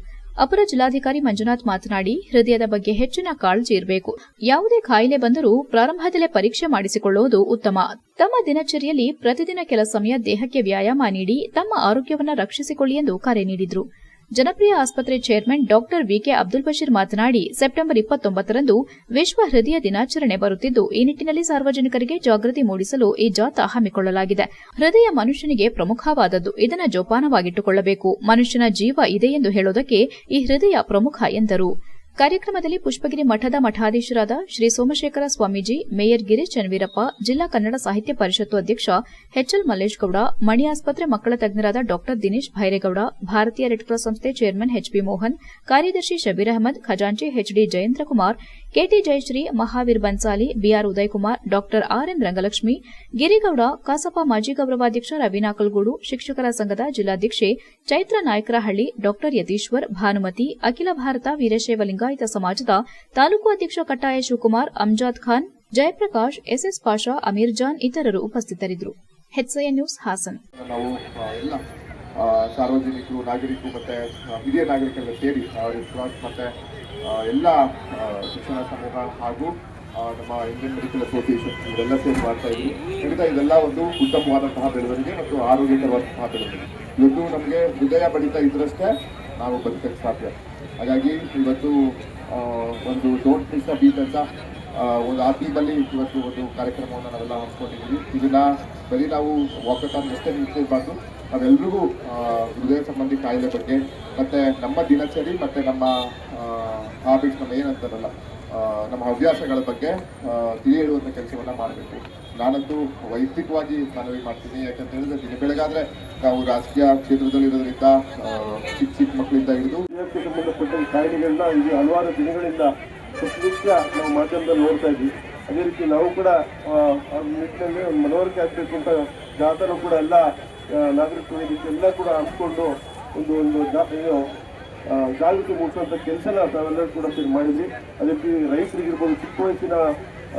ಅಪರ ಜಿಲ್ಲಾಧಿಕಾರಿ ಮಂಜುನಾಥ್ ಮಾತನಾಡಿ, ಹೃದಯದ ಬಗ್ಗೆ ಹೆಚ್ಚಿನ ಕಾಳಜಿ ಇರಬೇಕು. ಯಾವುದೇ ಕಾಯಿಲೆ ಬಂದರೂ ಪ್ರಾರಂಭದಲ್ಲೇ ಪರೀಕ್ಷೆ ಮಾಡಿಸಿಕೊಳ್ಳುವುದು ಉತ್ತಮ. ತಮ್ಮ ದಿನಚರಿಯಲ್ಲಿ ಪ್ರತಿದಿನ ಕೆಲ ಸಮಯ ದೇಹಕ್ಕೆ ವ್ಯಾಯಾಮ ನೀಡಿ ತಮ್ಮ ಆರೋಗ್ಯವನ್ನು ರಕ್ಷಿಸಿಕೊಳ್ಳಿ ಎಂದು ಕರೆ ನೀಡಿದರು. ಜನಪ್ರಿಯ ಆಸ್ಪತ್ರೆ ಚೇರ್ಮನ್ ಡಾಕ್ಟರ್ ವಿಕೆ ಅಬ್ದುಲ್ ಬಶೀರ್ ಮಾತನಾಡಿ, ಸೆಪ್ಟೆಂಬರ್ 29ರಂದು ವಿಶ್ವ ಹೃದಯ ದಿನಾಚರಣೆ ಬರುತ್ತಿದ್ದು, ಈ ನಿಟ್ಟಿನಲ್ಲಿ ಸಾರ್ವಜನಿಕರಿಗೆ ಜಾಗೃತಿ ಮೂಡಿಸಲು ಈ ಜಾಥಾ ಹಮ್ಮಿಕೊಳ್ಳಲಾಗಿದೆ. ಹೃದಯ ಮನುಷ್ಯನಿಗೆ ಪ್ರಮುಖವಾದದ್ದು, ಇದನ್ನು ಜೋಪಾನವಾಗಿಟ್ಟುಕೊಳ್ಳಬೇಕು. ಮನುಷ್ಯನ ಜೀವ ಇದೆ ಎಂದು ಹೇಳೋದಕ್ಕೆ ಈ ಹೃದಯ ಪ್ರಮುಖ ಎಂದರು. ಕಾರ್ಯಕ್ರಮದಲ್ಲಿ ಪುಷ್ಪಗಿರಿ ಮಠದ ಮಠಾಧೀಶರಾದ ಶ್ರೀ ಸೋಮಶೇಖರ ಸ್ವಾಮೀಜಿ, ಮೇಯರ್ ಗಿರೀಶ್ ಚನ್ನವೀರಪ್ಪ, ಜಿಲ್ಲಾ ಕನ್ನಡ ಸಾಹಿತ್ಯ ಪರಿಷತ್ತು ಅಧ್ಯಕ್ಷ ಎಚ್ಎಲ್ ಮಲ್ಲೇಶ್ಗೌಡ, ಮಣಿ ಆಸ್ಪತ್ರೆ ಮಕ್ಕಳ ತಜ್ಞರಾದ ಡಾ ದಿನೇಶ್ ಭೈರೇಗೌಡ, ಭಾರತೀಯ ರೆಡ್ ಕ್ರಾಸ್ ಸಂಸ್ಥೆ ಚೇರ್ಮನ್ ಎಚ್ಪಿ ಮೋಹನ್, ಕಾರ್ಯದರ್ಶಿ ಶಬೀರ್ ಅಹಮದ್, ಖಜಾಂಚಿ HD Jayendrakumar, KT Jayashree, Mahaveer Bansali, BR Udayakumar, Dr RN Rangalakshmi, Girigowda, ಕಸಾಪ ಮಾಜಿ ಗೌರವಾಧ್ಯಕ್ಷ ರವಿನಾಕಲ್ಗೂಡು, ಶಿಕ್ಷಕರ ಸಂಘದ ಜಿಲ್ಲಾಧ್ಯಕ್ಷೆ ಚೈತ್ರ ನಾಯಕರಹಳ್ಳಿ, ಡಾ ಯತೀಶ್ವರ್, ಭಾನುಮತಿ, ಅಖಿಲ ಭಾರತ ವೀರಶೈವ ಲಿಂಗಾಯತ ಸಮಾಜದ ತಾಲೂಕು ಅಧ್ಯಕ್ಷ ಕಟ್ಟಾಯ ಶಿವಕುಮಾರ್, ಅಮ್ಜಾದ್ ಖಾನ್, ಜಯಪ್ರಕಾಶ್, ಎಸ್ಎಸ್ ಪಾಷಾ, ಅಮೀರ್ ಜಾನ್ ಇತರರು ಉಪಸ್ಥಿತರಿದ್ದರು. HCN news Hassan. ನಾವು ಎಲ್ಲ ಸಾರ್ವಜನಿಕರು, ನಾಗರಿಕರು ಮತ್ತೆ ಹಿರಿಯ ನಾಗರಿಕರೆಲ್ಲ ಸೇರಿ ರೆಡ್ ಕ್ರಾಸ್ ಮತ್ತೆ ಎಲ್ಲ ಶಿಕ್ಷಣ ಸಮೂಹ ಹಾಗೂ ನಮ್ಮ ಇಂಡಿಯನ್ ಮೆಡಿಕಲ್ ಅಸೋಸಿಯೇಷನ್ ಇವರೆಲ್ಲ ಸೇರಿ ಮಾಡ್ತಾ ಇದ್ವಿ. ಖಂಡಿತ ಇದೆಲ್ಲ ಒಂದು ಉತ್ತಮವಾದಂತಹ ಬೆಳವಣಿಗೆ ಮತ್ತು ಆರೋಗ್ಯಕರವಾದಂತಹ ಬೆಳವಣಿಗೆ. ಇವತ್ತು ನಮಗೆ ಹೃದಯ ಬಡಿತ ಇದ್ರಷ್ಟೇ ನಾವು ಬದುಕಕ್ಕೆ ಸಾಧ್ಯ. ಹಾಗಾಗಿ ಇವತ್ತು ಒಂದು ಡೋಂಟ್ ಮಿಸ್ ಅ ಬೀಟ್ ಅಂತ ಒಂದು ಆ ಥೀಮಲ್ಲಿ ಇವತ್ತು ಒಂದು ಕಾರ್ಯಕ್ರಮವನ್ನು ನಾವೆಲ್ಲ ಹಮ್ಮಿಕೊಂಡಿದ್ದೀವಿ. ಇದನ್ನ ಬರೀ ನಾವು ವಾಕಥಾನ್ ಅಷ್ಟೇ ನಿಲ್ಲಿಸಬಾರ್ದು, ನಾವೆಲ್ಲರಿಗೂ ಹೃದಯ ಸಂಬಂಧಿ ಕಾಯಿಲೆ ಬಗ್ಗೆ ಮತ್ತು ನಮ್ಮ ದಿನಚರಿ ಮತ್ತು ನಮ್ಮ ಹಾಬಿಟ್ಸ್, ನಮ್ಮ ಏನಂತಾರಲ್ಲ ನಮ್ಮ ಹವ್ಯಾಸಗಳ ಬಗ್ಗೆ ತಿಳಿ ಹೇಳುವಂಥ ಕೆಲಸವನ್ನು ಮಾಡಬೇಕು. ನಾನಂತೂ ವೈಯಕ್ತಿಕವಾಗಿ ಮನವಿ ಮಾಡ್ತೀನಿ. ಯಾಕಂತ ಹೇಳಿದ್ರೆ ದಿನ ಬೆಳಗಾದರೆ ನಾವು ರಾಜಕೀಯ ಕ್ಷೇತ್ರದಲ್ಲಿರೋದ್ರಿಂದ ಚಿಕ್ಕ ಮಕ್ಕಳಿಂದ ಹಿಡಿದು ಇದಕ್ಕೆ ಸಂಬಂಧಪಟ್ಟ ಕಾಯಿಲೆಗಳನ್ನ ಈಗ ಹಲವಾರು ದಿನಗಳಿಂದ ಪ್ರತಿನಿತ್ಯ ನಾವು ಮಾಧ್ಯಮದಲ್ಲಿ ನೋಡ್ತಾ ಇದ್ವಿ. ಅದೇ ರೀತಿ ನಾವು ಕೂಡ ಆ ನಿಟ್ಟಿನಲ್ಲಿ ಒಂದು ಮನವರಿಕೆ ಆಗಬೇಕು ಅಂತ ಜಾಥಾನು ಕೂಡ ಎಲ್ಲ ನಾಗರಿಕರು ಎಲ್ಲ ಕೂಡ ಹಮ್ಮಿಕೊಂಡು ಒಂದು ಜಾಗೃತಿ ಮೂಡಿಸುವಂಥ ಕೆಲಸನ ತಾವೆಲ್ಲರೂ ಕೂಡ ಸೇರಿ ಮಾಡಿದ್ವಿ. ಅದೇ ರೀತಿ ರೈತರಿಗಿರ್ಬೋದು, ಚಿಕ್ಕ ವಯಸ್ಸಿನ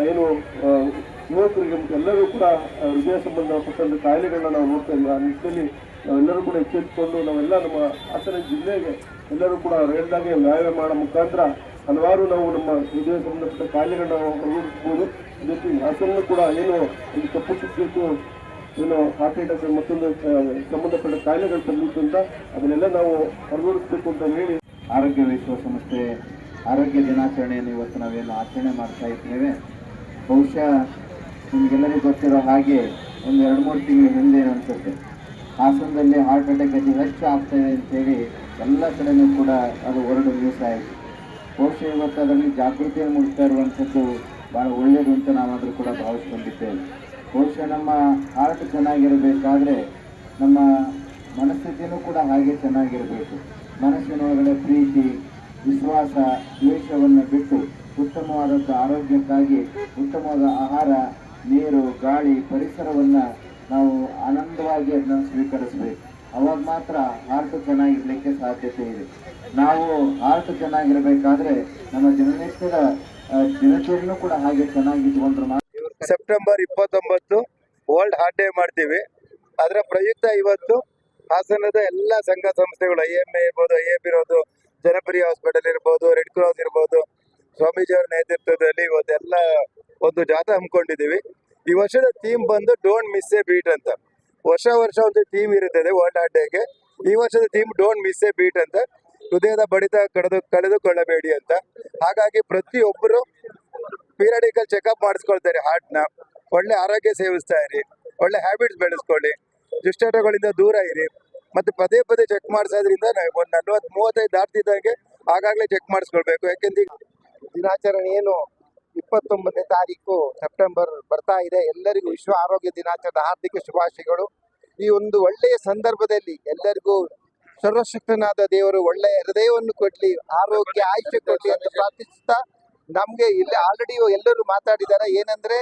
ಏನು ಯುವಕರಿಗೆ ಎಲ್ಲರೂ ಕೂಡ ಹೃದಯ ಸಂಬಂಧಪಟ್ಟಂಥ ಕಾಯಿಲೆಗಳನ್ನ ನಾವು ನೋಡ್ತಾ ಇದ್ವಿ. ಆ ನಿಟ್ಟಿನಲ್ಲಿ ನಾವೆಲ್ಲರೂ ಕೂಡ ಎಚ್ಚೆತ್ತುಕೊಂಡು ನಾವೆಲ್ಲ ನಮ್ಮ ಹಾಸನ ಜಿಲ್ಲೆಗೆ ಎಲ್ಲರೂ ಕೂಡ ಹೇಳ್ದಾಗೆ ವ್ಯಾಯಾಮ ಮಾಡೋ ಮುಖಾಂತರ ಹಲವಾರು ನಾವು ನಮ್ಮ ಹೃದಯ ಸಂಬಂಧಪಟ್ಟ ಕಾಯಿಲೆಗಳನ್ನ ಹೊರಗೂಡಿಸ್ಬೋದು. ಅದೇ ರೀತಿ ಹಾಸನ ಕೂಡ ಏನು ಒಂದು ಕಪ್ಪು ಚುಕ್ಕಿತ್ತು, ಏನು ಹಾರ್ಟ್ ಅಟ್ಯಾಕ್ ಮತ್ತೊಂದು ಸಂಬಂಧಪಟ್ಟ ಕಾಯಿಲೆಗಳು ತಂದಿತ್ತು ಅಂತ ಅದನ್ನೆಲ್ಲ ನಾವು ಹೊರಗೂಡಿಸ್ಬೇಕು ಅಂತ ಹೇಳಿ ಆರೋಗ್ಯ ವಿಶ್ವಸಂಸ್ಥೆ ಆರೋಗ್ಯ ದಿನಾಚರಣೆಯನ್ನು ಇವತ್ತು ನಾವೇನು ಆಚರಣೆ ಮಾಡ್ತಾ ಇದ್ದೇವೆ. ಬಹುಶಃ ನಿಮಗೆಲ್ಲರಿಗೂ ಗೊತ್ತಿರೋ ಹಾಗೆ ಒಂದು 2-3 ತಿಂಗಳ ಹಿಂದೆ ಅನಿಸುತ್ತೆ ಹಾಸನದಲ್ಲಿ ಹಾರ್ಟ್ ಅಟ್ಯಾಕ್ ಅತಿ ಹೆಚ್ಚು ಆಗ್ತಾಯಿದೆ ಅಂತೇಳಿ ಎಲ್ಲ ಕಡೆಯೂ ಕೂಡ ಅದು ಹೊರಡು ನ್ಯೂಸ್ ಆಯಿತು. ಬಹುಶಃ ಇವತ್ತು ಅದರಲ್ಲಿ ಜಾಗೃತಿಯನ್ನು ಮೂಡಿಸ್ತಾ ಇರುವಂಥದ್ದು ಭಾಳ ಒಳ್ಳೆಯದು ಅಂತ ನಾವಾದರೂ ಕೂಡ ಭಾವಿಸ್ಕೊಂಡಿದ್ದೇವೆ. ಬಹುಶಃ ನಮ್ಮ ಹಾರ್ಟ್ ಚೆನ್ನಾಗಿರಬೇಕಾದ್ರೆ ನಮ್ಮ ಮನಸ್ಥಿತಿಯೂ ಕೂಡ ಹಾಗೆ ಚೆನ್ನಾಗಿರಬೇಕು. ಮನಸ್ಸಿನೊಳಗಡೆ ಪ್ರೀತಿ, ವಿಶ್ವಾಸ, ದ್ವೇಷವನ್ನು ಬಿಟ್ಟು ಉತ್ತಮವಾದಂಥ ಆರೋಗ್ಯಕ್ಕಾಗಿ ಉತ್ತಮವಾದ ಆಹಾರ, ನೀರು, ಗಾಳಿ, ಪರಿಸರವನ್ನು ನಾವು ಆನಂದವಾಗಿ ಅದನ್ನು ಸ್ವೀಕರಿಸಬೇಕು. ಅವಾಗ ಮಾತ್ರ ಹಾರ್ಟ್ ಚೆನ್ನಾಗಿರಲಿಕ್ಕೆ ಸಾಧ್ಯತೆ ಇದೆ. ನಾವು ಹಾರ್ಟ್ ಚೆನ್ನಾಗಿರಬೇಕಾದ್ರೆ ನಮ್ಮ ದಿನನಿತ್ಯದ ದಿನಚರಿನೂ ಕೂಡ ಹಾಗೆ ಚೆನ್ನಾಗಿಟ್ಕೊಂಡ್ರೆ ಮಾತ್ರ. ಸೆಪ್ಟೆಂಬರ್ 29 ವರ್ಲ್ಡ್ ಹಾರ್ಟ್ ಡೇ ಮಾಡ್ತೀವಿ. ಅದರ ಪ್ರಯುಕ್ತ ಇವತ್ತು ಹಾಸನದ ಎಲ್ಲ ಸಂಘ ಸಂಸ್ಥೆಗಳು, IMA ಇರ್ಬೋದು, IAB ಇರ್ಬೋದು, ಜನಪ್ರಿಯ ಹಾಸ್ಪಿಟಲ್ ಇರ್ಬೋದು, ರೆಡ್ ಕ್ರಾಸ್ ಇರ್ಬೋದು, ಸ್ವಾಮೀಜಿಯವರ ನೇತೃತ್ವದಲ್ಲಿ ಇವತ್ತೆಲ್ಲ ಒಂದು ಜಾಥಾ ಹಮ್ಮಿಕೊಂಡಿದ್ದೀವಿ. ಈ ವರ್ಷದ ಥೀಮ್ ಬಂದು ಡೋಂಟ್ ಮಿಸ್ ಎ ಬೀಟ್ ಅಂತ. ವರ್ಷ ಒಂದು ಥೀಮ್ ಇರುತ್ತದೆ ವರ್ಲ್ಡ್ ಹಾರ್ಟ್ ಡೇಗೆ. ಈ ವರ್ಷದ theme don't miss a beat ಅಂತ, ಹೃದಯದ ಬಡಿತ ಕಳೆದುಕೊಳ್ಳಬೇಡಿ ಅಂತ. ಹಾಗಾಗಿ ಪ್ರತಿಯೊಬ್ಬರು ಪೀರಿಯಡಿಕಲ್ ಚೆಕಪ್ ಮಾಡಿಸ್ಕೊಳ್ತಾರೆ ಹಾರ್ಟ್ನ. ಒಳ್ಳೆ ಆರೋಗ್ಯ ಸೇವಿಸ್ತಾ ಇರಿ, ಒಳ್ಳೆ ಹ್ಯಾಬಿಟ್ಸ್ ಬೆಳೆಸ್ಕೊಳ್ಳಿ, ದುಶ್ಚಟಗಳಿಂದ ದೂರ ಇರಿ, ಮತ್ತು ಪದೇ ಪದೇ ಚೆಕ್ ಮಾಡಿಸೋದ್ರಿಂದ ಒಂದು 40-35 ದಾಟ್ತಿದ್ದಂಗೆ ಆಗಾಗಲೇ ಚೆಕ್ ಮಾಡಿಸ್ಕೊಳ್ಬೇಕು. ಯಾಕೆಂದ್ರೆ ದಿನಾಚರಣೆ ಏನು 29ನೇ ತಾರೀಕು ಸೆಪ್ಟೆಂಬರ್ ಬರ್ತಾ ಇದೆ. ಎಲ್ಲರಿಗೂ ವಿಶ್ವ ಆರೋಗ್ಯ ದಿನಾಚರಣೆ ಹಾರ್ದಿಕ ಶುಭಾಶಯಗಳು. ಈ ಒಂದು ಒಳ್ಳೆಯ ಸಂದರ್ಭದಲ್ಲಿ ಎಲ್ಲರಿಗೂ ಸರ್ವಶಕ್ತನಾದ ದೇವರು ಒಳ್ಳೆಯ ಹೃದಯವನ್ನು ಕೊಡ್ಲಿ, ಆರೋಗ್ಯ ಆಯುಷ್ಯ ಕೊಡ್ಲಿ ಅಂತ ಪ್ರಾರ್ಥಿಸ್ತಾ, ನಮಗೆ ಇಲ್ಲಿ ಆಲ್ರೆಡಿ ಎಲ್ಲರೂ ಮಾತಾಡಿದ್ದಾರೆ. ಏನಂದ್ರೆ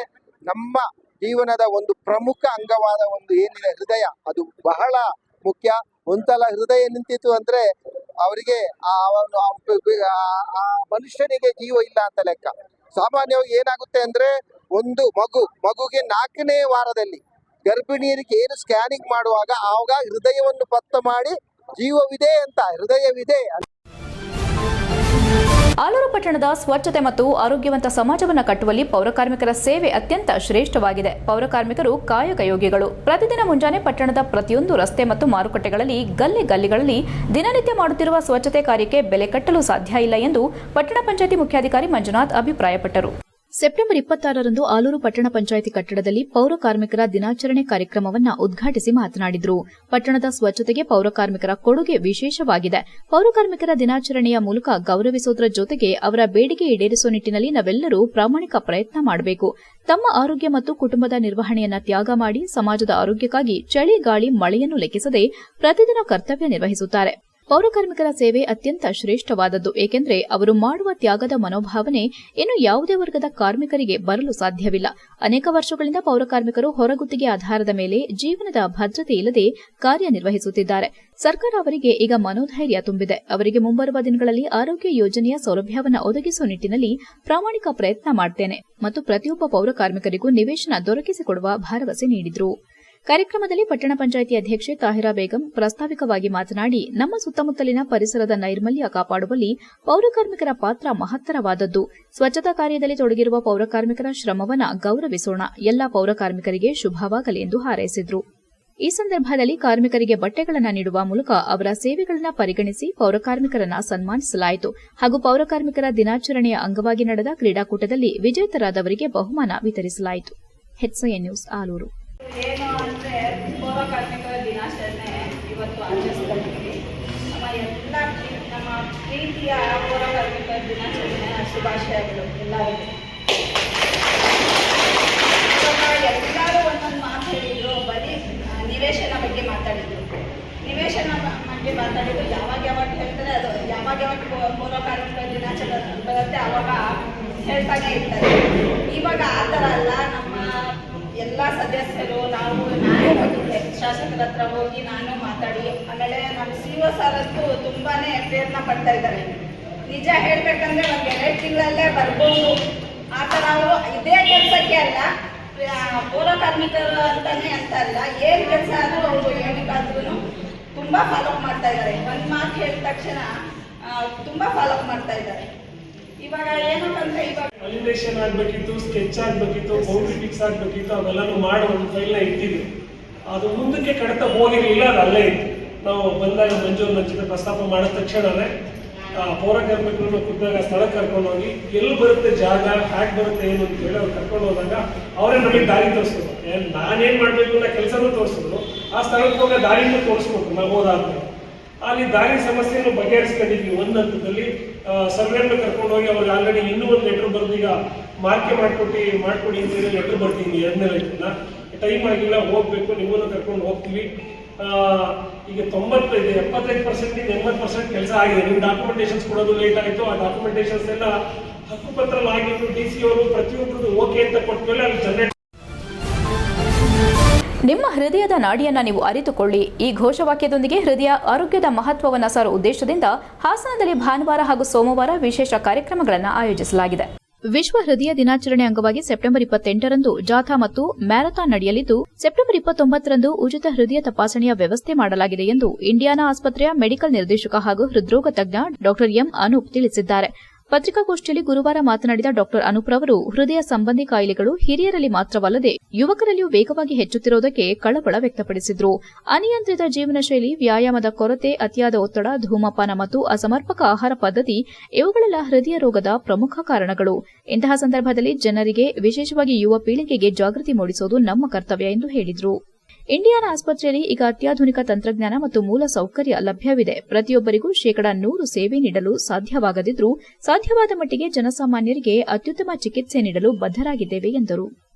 ನಮ್ಮ ಜೀವನದ ಒಂದು ಪ್ರಮುಖ ಅಂಗವಾದ ಒಂದು ಏನಿದೆ ಹೃದಯ, ಅದು ಬಹಳ ಮುಖ್ಯ. ಒಂದ್ಸಲ ಹೃದಯ ನಿಂತಿತ್ತು ಅಂದ್ರೆ ಅವರಿಗೆ ಆ ಮನುಷ್ಯನಿಗೆ ಜೀವ ಇಲ್ಲ ಅಂತ ಲೆಕ್ಕ. ಸಾಮಾನ್ಯವಾಗಿ ಏನಾಗುತ್ತೆ ಅಂದ್ರೆ ಒಂದು ಮಗುಗೆ 4ನೇ ವಾರದಲ್ಲಿ ಗರ್ಭಿಣಿಯರಿಗೆ ಏನು ಸ್ಕ್ಯಾನಿಂಗ್ ಮಾಡುವಾಗ ಆವಾಗ ಹೃದಯವನ್ನು ಪತ್ತೆ ಮಾಡಿ ಜೀವವಿದೆ ಅಂತ, ಹೃದಯವಿದೆ. ಆಲೂರು ಪಟ್ಟಣದ ಸ್ವಚ್ಛತೆ ಮತ್ತು ಆರೋಗ್ಯವಂತ ಸಮಾಜವನ್ನು ಕಟ್ಟುವಲ್ಲಿ ಪೌರಕಾರ್ಮಿಕರ ಸೇವೆ ಅತ್ಯಂತ ಶ್ರೇಷ್ಠವಾಗಿದೆ. ಪೌರಕಾರ್ಮಿಕರು ಕಾಯಕಯೋಗಿಗಳು. ಪ್ರತಿದಿನ ಮುಂಜಾನೆ ಪಟ್ಟಣದ ಪ್ರತಿಯೊಂದು ರಸ್ತೆ ಮತ್ತು ಮಾರುಕಟ್ಟೆಗಳಲ್ಲಿ ಗಲ್ಲಿಗಳಲ್ಲಿ ದಿನನಿತ್ಯ ಮಾಡುತ್ತಿರುವ ಸ್ವಚ್ಛತೆ ಕಾರ್ಯಕ್ಕೆ ಬೆಲೆ ಕಟ್ಟಲು ಸಾಧ್ಯ ಇಲ್ಲ ಎಂದು ಪಟ್ಟಣ ಪಂಚಾಯಿತಿ ಮುಖ್ಯಾಧಿಕಾರಿ ಮಂಜುನಾಥ್ ಅಭಿಪ್ರಾಯಪಟ್ಟರು. ಸೆಪ್ಟೆಂಬರ್ 26ರಂದು ಆಲೂರು ಪಟ್ಟಣ ಪಂಚಾಯಿತಿ ಕಟ್ಟಡದಲ್ಲಿ ಪೌರ ಕಾರ್ಮಿಕರ ದಿನಾಚರಣೆ ಕಾರ್ಯಕ್ರಮವನ್ನು ಉದ್ಘಾಟಿಸಿ ಮಾತನಾಡಿದರು. ಪಟ್ಟಣದ ಸ್ವಚ್ಛತೆಗೆ ಪೌರ ಕಾರ್ಮಿಕರ ಕೊಡುಗೆ ವಿಶೇಷವಾಗಿದೆ. ಪೌರ ಕಾರ್ಮಿಕರ ದಿನಾಚರಣೆಯ ಮೂಲಕ ಗೌರವಿಸುವುದರ ಜೊತೆಗೆ ಅವರ ಬೇಡಿಕೆ ಈಡೇರಿಸುವ ನಿಟ್ಟಿನಲ್ಲಿ ನಾವೆಲ್ಲರೂ ಪ್ರಾಮಾಣಿಕ ಪ್ರಯತ್ನ ಮಾಡಬೇಕು. ತಮ್ಮ ಆರೋಗ್ಯ ಮತ್ತು ಕುಟುಂಬದ ನಿರ್ವಹಣೆಯನ್ನ ತ್ಯಾಗ ಮಾಡಿ ಸಮಾಜದ ಆರೋಗ್ಯಕ್ಕಾಗಿ ಚಳಿ ಗಾಳಿ ಮಳೆಯನ್ನು ಲೆಕ್ಕಿಸದೆ ಪ್ರತಿದಿನ ಕರ್ತವ್ಯ ನಿರ್ವಹಿಸುತ್ತಾರೆ. ಪೌರಕಾರ್ಮಿಕರ ಸೇವೆ ಅತ್ಯಂತ ಶ್ರೇಷ್ಠವಾದದ್ದು. ಏಕೆಂದರೆ ಅವರು ಮಾಡುವ ತ್ಯಾಗದ ಮನೋಭಾವನೆ ಇನ್ನು ಯಾವುದೇ ವರ್ಗದ ಕಾರ್ಮಿಕರಿಗೆ ಬರಲು ಸಾಧ್ಯವಿಲ್ಲ. ಅನೇಕ ವರ್ಷಗಳಿಂದ ಪೌರಕಾರ್ಮಿಕರು ಹೊರಗುತ್ತಿಗೆ ಆಧಾರದ ಮೇಲೆ ಜೀವನದ ಭದ್ರತೆ ಇಲ್ಲದೆ ಕಾರ್ಯನಿರ್ವಹಿಸುತ್ತಿದ್ದಾರೆ. ಸರ್ಕಾರ ಅವರಿಗೆ ಈಗ ಮನೋಧೈರ್ಯ ತುಂಬಿದೆ. ಅವರಿಗೆ ಮುಂಬರುವ ದಿನಗಳಲ್ಲಿ ಆರೋಗ್ಯ ಯೋಜನೆಯ ಸೌಲಭ್ಯವನ್ನು ಒದಗಿಸುವ ನಿಟ್ಟಿನಲ್ಲಿ ಪ್ರಾಮಾಣಿಕ ಪ್ರಯತ್ನ ಮಾಡುತ್ತೇನೆ ಮತ್ತು ಪ್ರತಿಯೊಬ್ಬ ಪೌರಕಾರ್ಮಿಕರಿಗೂ ನಿವೇಶನ ದೊರಕಿಸಿಕೊಡುವ ಭರವಸೆ ನೀಡಿದರು. ಕಾರ್ಯಕ್ರಮದಲ್ಲಿ ಪಟ್ಟಣ ಪಂಚಾಯಿತಿ ಅಧ್ಯಕ್ಷೆ ತಾಹಿರಾ ಬೇಗಂ ಪ್ರಾಸ್ತಾವಿಕವಾಗಿ ಮಾತನಾಡಿ, ನಮ್ಮ ಸುತ್ತಮುತ್ತಲಿನ ಪರಿಸರದ ನೈರ್ಮಲ್ಯ ಕಾಪಾಡುವಲ್ಲಿ ಪೌರಕಾರ್ಮಿಕರ ಪಾತ್ರ ಮಹತ್ತರವಾದದ್ದು. ಸ್ವಚ್ಛತಾ ಕಾರ್ಯದಲ್ಲಿ ತೊಡಗಿರುವ ಪೌರಕಾರ್ಮಿಕರ ಶ್ರಮವನ್ನು ಗೌರವಿಸೋಣ. ಎಲ್ಲಾ ಪೌರಕಾರ್ಮಿಕರಿಗೆ ಶುಭವಾಗಲಿ ಎಂದು ಹಾರೈಸಿದರು. ಈ ಸಂದರ್ಭದಲ್ಲಿ ಕಾರ್ಮಿಕರಿಗೆ ಬಟ್ಟೆಗಳನ್ನು ನೀಡುವ ಮೂಲಕ ಅವರ ಸೇವೆಗಳನ್ನು ಪರಿಗಣಿಸಿ ಪೌರಕಾರ್ಮಿಕರನ್ನು ಸನ್ಮಾನಿಸಲಾಯಿತು ಹಾಗೂ ಪೌರಕಾರ್ಮಿಕರ ದಿನಾಚರಣೆಯ ಅಂಗವಾಗಿ ನಡೆದ ಕ್ರೀಡಾಕೂಟದಲ್ಲಿ ವಿಜೇತರಾದವರಿಗೆ ಬಹುಮಾನ ವಿತರಿಸಲಾಯಿತು. HCN news Alur. ಏನು ಅಂದರೆ ಪೌರಕಾರ್ಮಿಕರ ದಿನಾಚರಣೆ ಇವತ್ತು ಆಚರಿಸ್ತಾ ಇದ್ದೀವಿ. ನಮ್ಮ ಪ್ರೀತಿಯ ಪೌರಕಾರ್ಮಿಕರ ದಿನಾಚರಣೆಯ ಶುಭಾಶಯಗಳು ಎಲ್ಲರಿಗೂ. ಎಲ್ಲರೂ ಒಂದೊಂದು ಮಾತು ಹೇಳಿದ್ರು. ಬರೀ ನಿವೇಶನ ಬಗ್ಗೆ ಮಾತಾಡಿದ್ರು. ನಿವೇಶನ ಬಗ್ಗೆ ಮಾತಾಡಿದ್ರು. ಯಾವಾಗ ಹೇಳ್ತಾರೆ ಅದು ಯಾವಾಗ ಪೌರಕಾರ್ಮಿಕರ ದಿನಾಚರಣೆ ಬರುತ್ತೆ ಆವಾಗ ಹೇಳ್ತಾನೆ ಇರ್ತಾರೆ. ಇವಾಗ ಆ ಥರ ಅಲ್ಲ. ನಮ್ಮ ಎಲ್ಲ ಸದಸ್ಯರು ನಾನೇ ಹೋಗಿದ್ದೆ ಶಾಸಕರ ಹತ್ರ ಹೋಗಿ ನಾನು ಮಾತಾಡಿ, ಆಮೇಲೆ ನಮ್ಮ CO ಸರ್ ಅಂತೂ ತುಂಬಾ ಪ್ರಯತ್ನ ಪಡ್ತಾ ಇದ್ದಾರೆ. ನಿಜ ಹೇಳ್ಬೇಕಂದ್ರೆ ಒಂದು 2 ತಿಂಗಳಲ್ಲೇ ಬರ್ಬೋದು. ಆ ಥರ ಅವರು ಇದೇ ಕೆಲಸಕ್ಕೆ ಅಲ್ಲ, ಪೌರಕಾರ್ಮಿಕರು ಅಂತಾನೆ ಅಂತ ಅಲ್ಲ, ಏನು ಕೆಲಸ ಆದರೂ ಅವರು ಏನಕ್ಕಾದ್ರೂ ತುಂಬ ಫಾಲೋಅಪ್ ಮಾಡ್ತಾ ಇದ್ದಾರೆ. ಒಂದು ಮಾತು ಹೇಳಿದ ತಕ್ಷಣ ತುಂಬ ಫಾಲೋಅಪ್ ಮಾಡ್ತಾ ಇದ್ದಾರೆ. ಇವಾಗ ಏನಂತಂದ್ರೆ ಇವಾಗ ವ್ಯಾಲಿಡೇಷನ್ ಆಗಬೇಕಿತ್ತು, ಸ್ಕೆಚ್ ಆಗಬೇಕಿತ್ತು, ಬೌಂಡ್ರಿ ಫಿಕ್ಸ್ ಆಗಬೇಕಿತ್ತು, ಅವೆಲ್ಲನೂ ಮಾಡಿ ಒಂದು ಫೈಲ್ನ ಇಟ್ಟಿದ್ವಿ. ಅದು ಮುಂದಕ್ಕೆ ಕಡಿತ ಹೋಗಿರಲಿಲ್ಲ, ಅದು ಅಲ್ಲೇ ಇತ್ತು. ನಾವು ಬಂದಾಗ ಮಂಜೂರಿನ ಜೊತೆ ಪ್ರಸ್ತಾಪ ಮಾಡಿದ ತಕ್ಷಣವೇ ಪೌರಕಾರ್ಮಿಕರನ್ನು ಖುದ್ದಾಗ ಸ್ಥಳಕ್ಕೆ ಕರ್ಕೊಂಡು ಹೋಗಿ ಎಲ್ಲಿ ಬರುತ್ತೆ ಜಾಗ, ಹ್ಯಾಕ್ ಬರುತ್ತೆ ಏನು ಅಂತ ಹೇಳಿ ಅವ್ರು ಕರ್ಕೊಂಡು ಹೋದಾಗ ಅವರೇ ನಮಗೆ ದಾರಿ ತೋರಿಸ್ಬೇಕು. ನಾನೇನು ಮಾಡಬೇಕು ಅನ್ನೋ ಕೆಲಸನೂ ತೋರಿಸಿದ್ರು, ಆ ಸ್ಥಳಕ್ಕೆ ಹೋಗೋ ದಾರಿನೂ ತೋರಿಸ್ಬೇಕು. ನಾವು ಹೋದಾದ್ಮೇಲೆ ಅಲ್ಲಿ ದಾರಿ ಸಮಸ್ಯೆಯನ್ನು ಬಗೆಹರಿಸ್ಕೊಂಡಿದ್ವಿ. ಒಂದು ಹಂತದಲ್ಲಿ ಸರ್ವೇರ್ನ ಕರ್ಕೊಂಡು ಹೋಗಿ ಅವ್ರಿಗೆ ಆಲ್ರೆಡಿ ಇನ್ನೂ ಒಂದು ಲೆಟ್ರ್ ಬರೆದು ಈಗ ಮಾರ್ಕೆ ಮಾಡ್ಕೊಡಿ ಅಂತ ಹೇಳಿ ಲೆಟ್ರ್ ಬರ್ತೀನಿ. 2ನೇ ಲೆಟ್ರನ್ನ ಟೈಮ್ ಆಗಿಲ್ಲ, ಹೋಗ್ಬೇಕು, ನಿಮ್ಮನ್ನು ಕರ್ಕೊಂಡು ಹೋಗ್ತೀವಿ. ಈಗ 75% 80% ಕೆಲಸ ಆಗಿದೆ. ನೀವು ಡಾಕ್ಯುಮೆಂಟೇಶನ್ಸ್ ಕೊಡೋದು ಲೇಟ್ ಆಯಿತು. ಆ ಡಾಕ್ಯುಮೆಂಟೇಶನ್ಸ್ ಎಲ್ಲ ಹಕ್ಕುಪತ್ರ ಆಗಿತ್ತು. DC ಅವರು ಪ್ರತಿಯೊಬ್ಬರದ್ದು ಓಕೆ ಅಂತ ಕೊಟ್ಮೇಲೆ ಅಲ್ಲಿ ಜನರೇಟ್. ನಿಮ್ಮ ಹೃದಯದ ನಾಡಿಯನ್ನು ನೀವು ಅರಿತುಕೊಳ್ಳಿ. ಈ ಘೋಷವಾಕ್ಯದೊಂದಿಗೆ ಹೃದಯ ಆರೋಗ್ಯದ ಮಹತ್ವವನ್ನು ಸಾರುವ ಉದ್ದೇಶದಿಂದ ಹಾಸನದಲ್ಲಿ ಭಾನುವಾರ ಹಾಗೂ ಸೋಮವಾರ ವಿಶೇಷ ಕಾರ್ಯಕ್ರಮಗಳನ್ನು ಆಯೋಜಿಸಲಾಗಿದೆ. ವಿಶ್ವ ಹೃದಯ ದಿನಾಚರಣೆ ಅಂಗವಾಗಿ ಸೆಪ್ಟೆಂಬರ್ 28ರಂದು ಜಾಥಾ ಮತ್ತು ಮ್ಯಾರಥಾನ್ ನಡೆಯಲಿದ್ದು, ಸೆಪ್ಟೆಂಬರ್ 29ರಂದು ಉಚಿತ ಹೃದಯ ತಪಾಸಣೆಯ ವ್ಯವಸ್ಥೆ ಮಾಡಲಾಗಿದೆ ಎಂದು ಇಂಡಿಯಾನಾ ಆಸ್ಪತ್ರೆಯ ಮೆಡಿಕಲ್ ನಿರ್ದೇಶಕ ಹಾಗೂ ಹೃದ್ರೋಗ ತಜ್ಞ ಡಾ ಎಂ ಅನೂಪ್ ತಿಳಿಸಿದ್ದಾರೆ. ಪತ್ರಿಕಾಗೋಷ್ಠಿಯಲ್ಲಿ ಗುರುವಾರ ಮಾತನಾಡಿದ ಡಾ ಅನೂಪ್ ರವರು ಹೃದಯ ಸಂಬಂಧಿ ಕಾಯಿಲೆಗಳು ಹಿರಿಯರಲ್ಲಿ ಮಾತ್ರವಲ್ಲದೆ ಯುವಕರಲ್ಲಿಯೂ ವೇಗವಾಗಿ ಹೆಚ್ಚುತ್ತಿರುವುದಕ್ಕೆ ಕಳವಳ ವ್ಯಕ್ತಪಡಿಸಿದರು. ಅನಿಯಂತ್ರಿತ ಜೀವನ ಶೈಲಿ, ವ್ಯಾಯಾಮದ ಕೊರತೆ, ಅತಿಯಾದ ಒತ್ತಡ, ಧೂಮಪಾನ ಮತ್ತು ಅಸಮರ್ಪಕ ಆಹಾರ ಪದ್ಧತಿ ಇವುಗಳೆಲ್ಲ ಹೃದಯ ರೋಗದ ಪ್ರಮುಖ ಕಾರಣಗಳು. ಇಂತಹ ಸಂದರ್ಭದಲ್ಲಿ ಜನರಿಗೆ, ವಿಶೇಷವಾಗಿ ಯುವ ಪೀಳಿಗೆಗೆ ಜಾಗೃತಿ ಮೂಡಿಸುವುದು ನಮ್ಮ ಕರ್ತವ್ಯ ಎಂದು ಹೇಳಿದರು. ಇಂಡಿಯಾನ ಆಸ್ಪತ್ರೆಯಲ್ಲಿ ಈಗ ಅತ್ಯಾಧುನಿಕ ತಂತ್ರಜ್ಞಾನ ಮತ್ತು ಮೂಲ ಸೌಕರ್ಯ ಲಭ್ಯವಿದೆ. ಪ್ರತಿಯೊಬ್ಬರಿಗೂ 100% ಸೇವೆ ನೀಡಲು ಸಾಧ್ಯವಾಗದಿದ್ರೂ ಸಾಧ್ಯವಾದ ಮಟ್ಟಿಗೆ ಜನಸಾಮಾನ್ಯರಿಗೆ ಅತ್ಯುತ್ತಮ ಚಿಕಿತ್ಸೆ ನೀಡಲು ಬದ್ಧರಾಗಿದ್ದೇವೆ ಎಂದರು.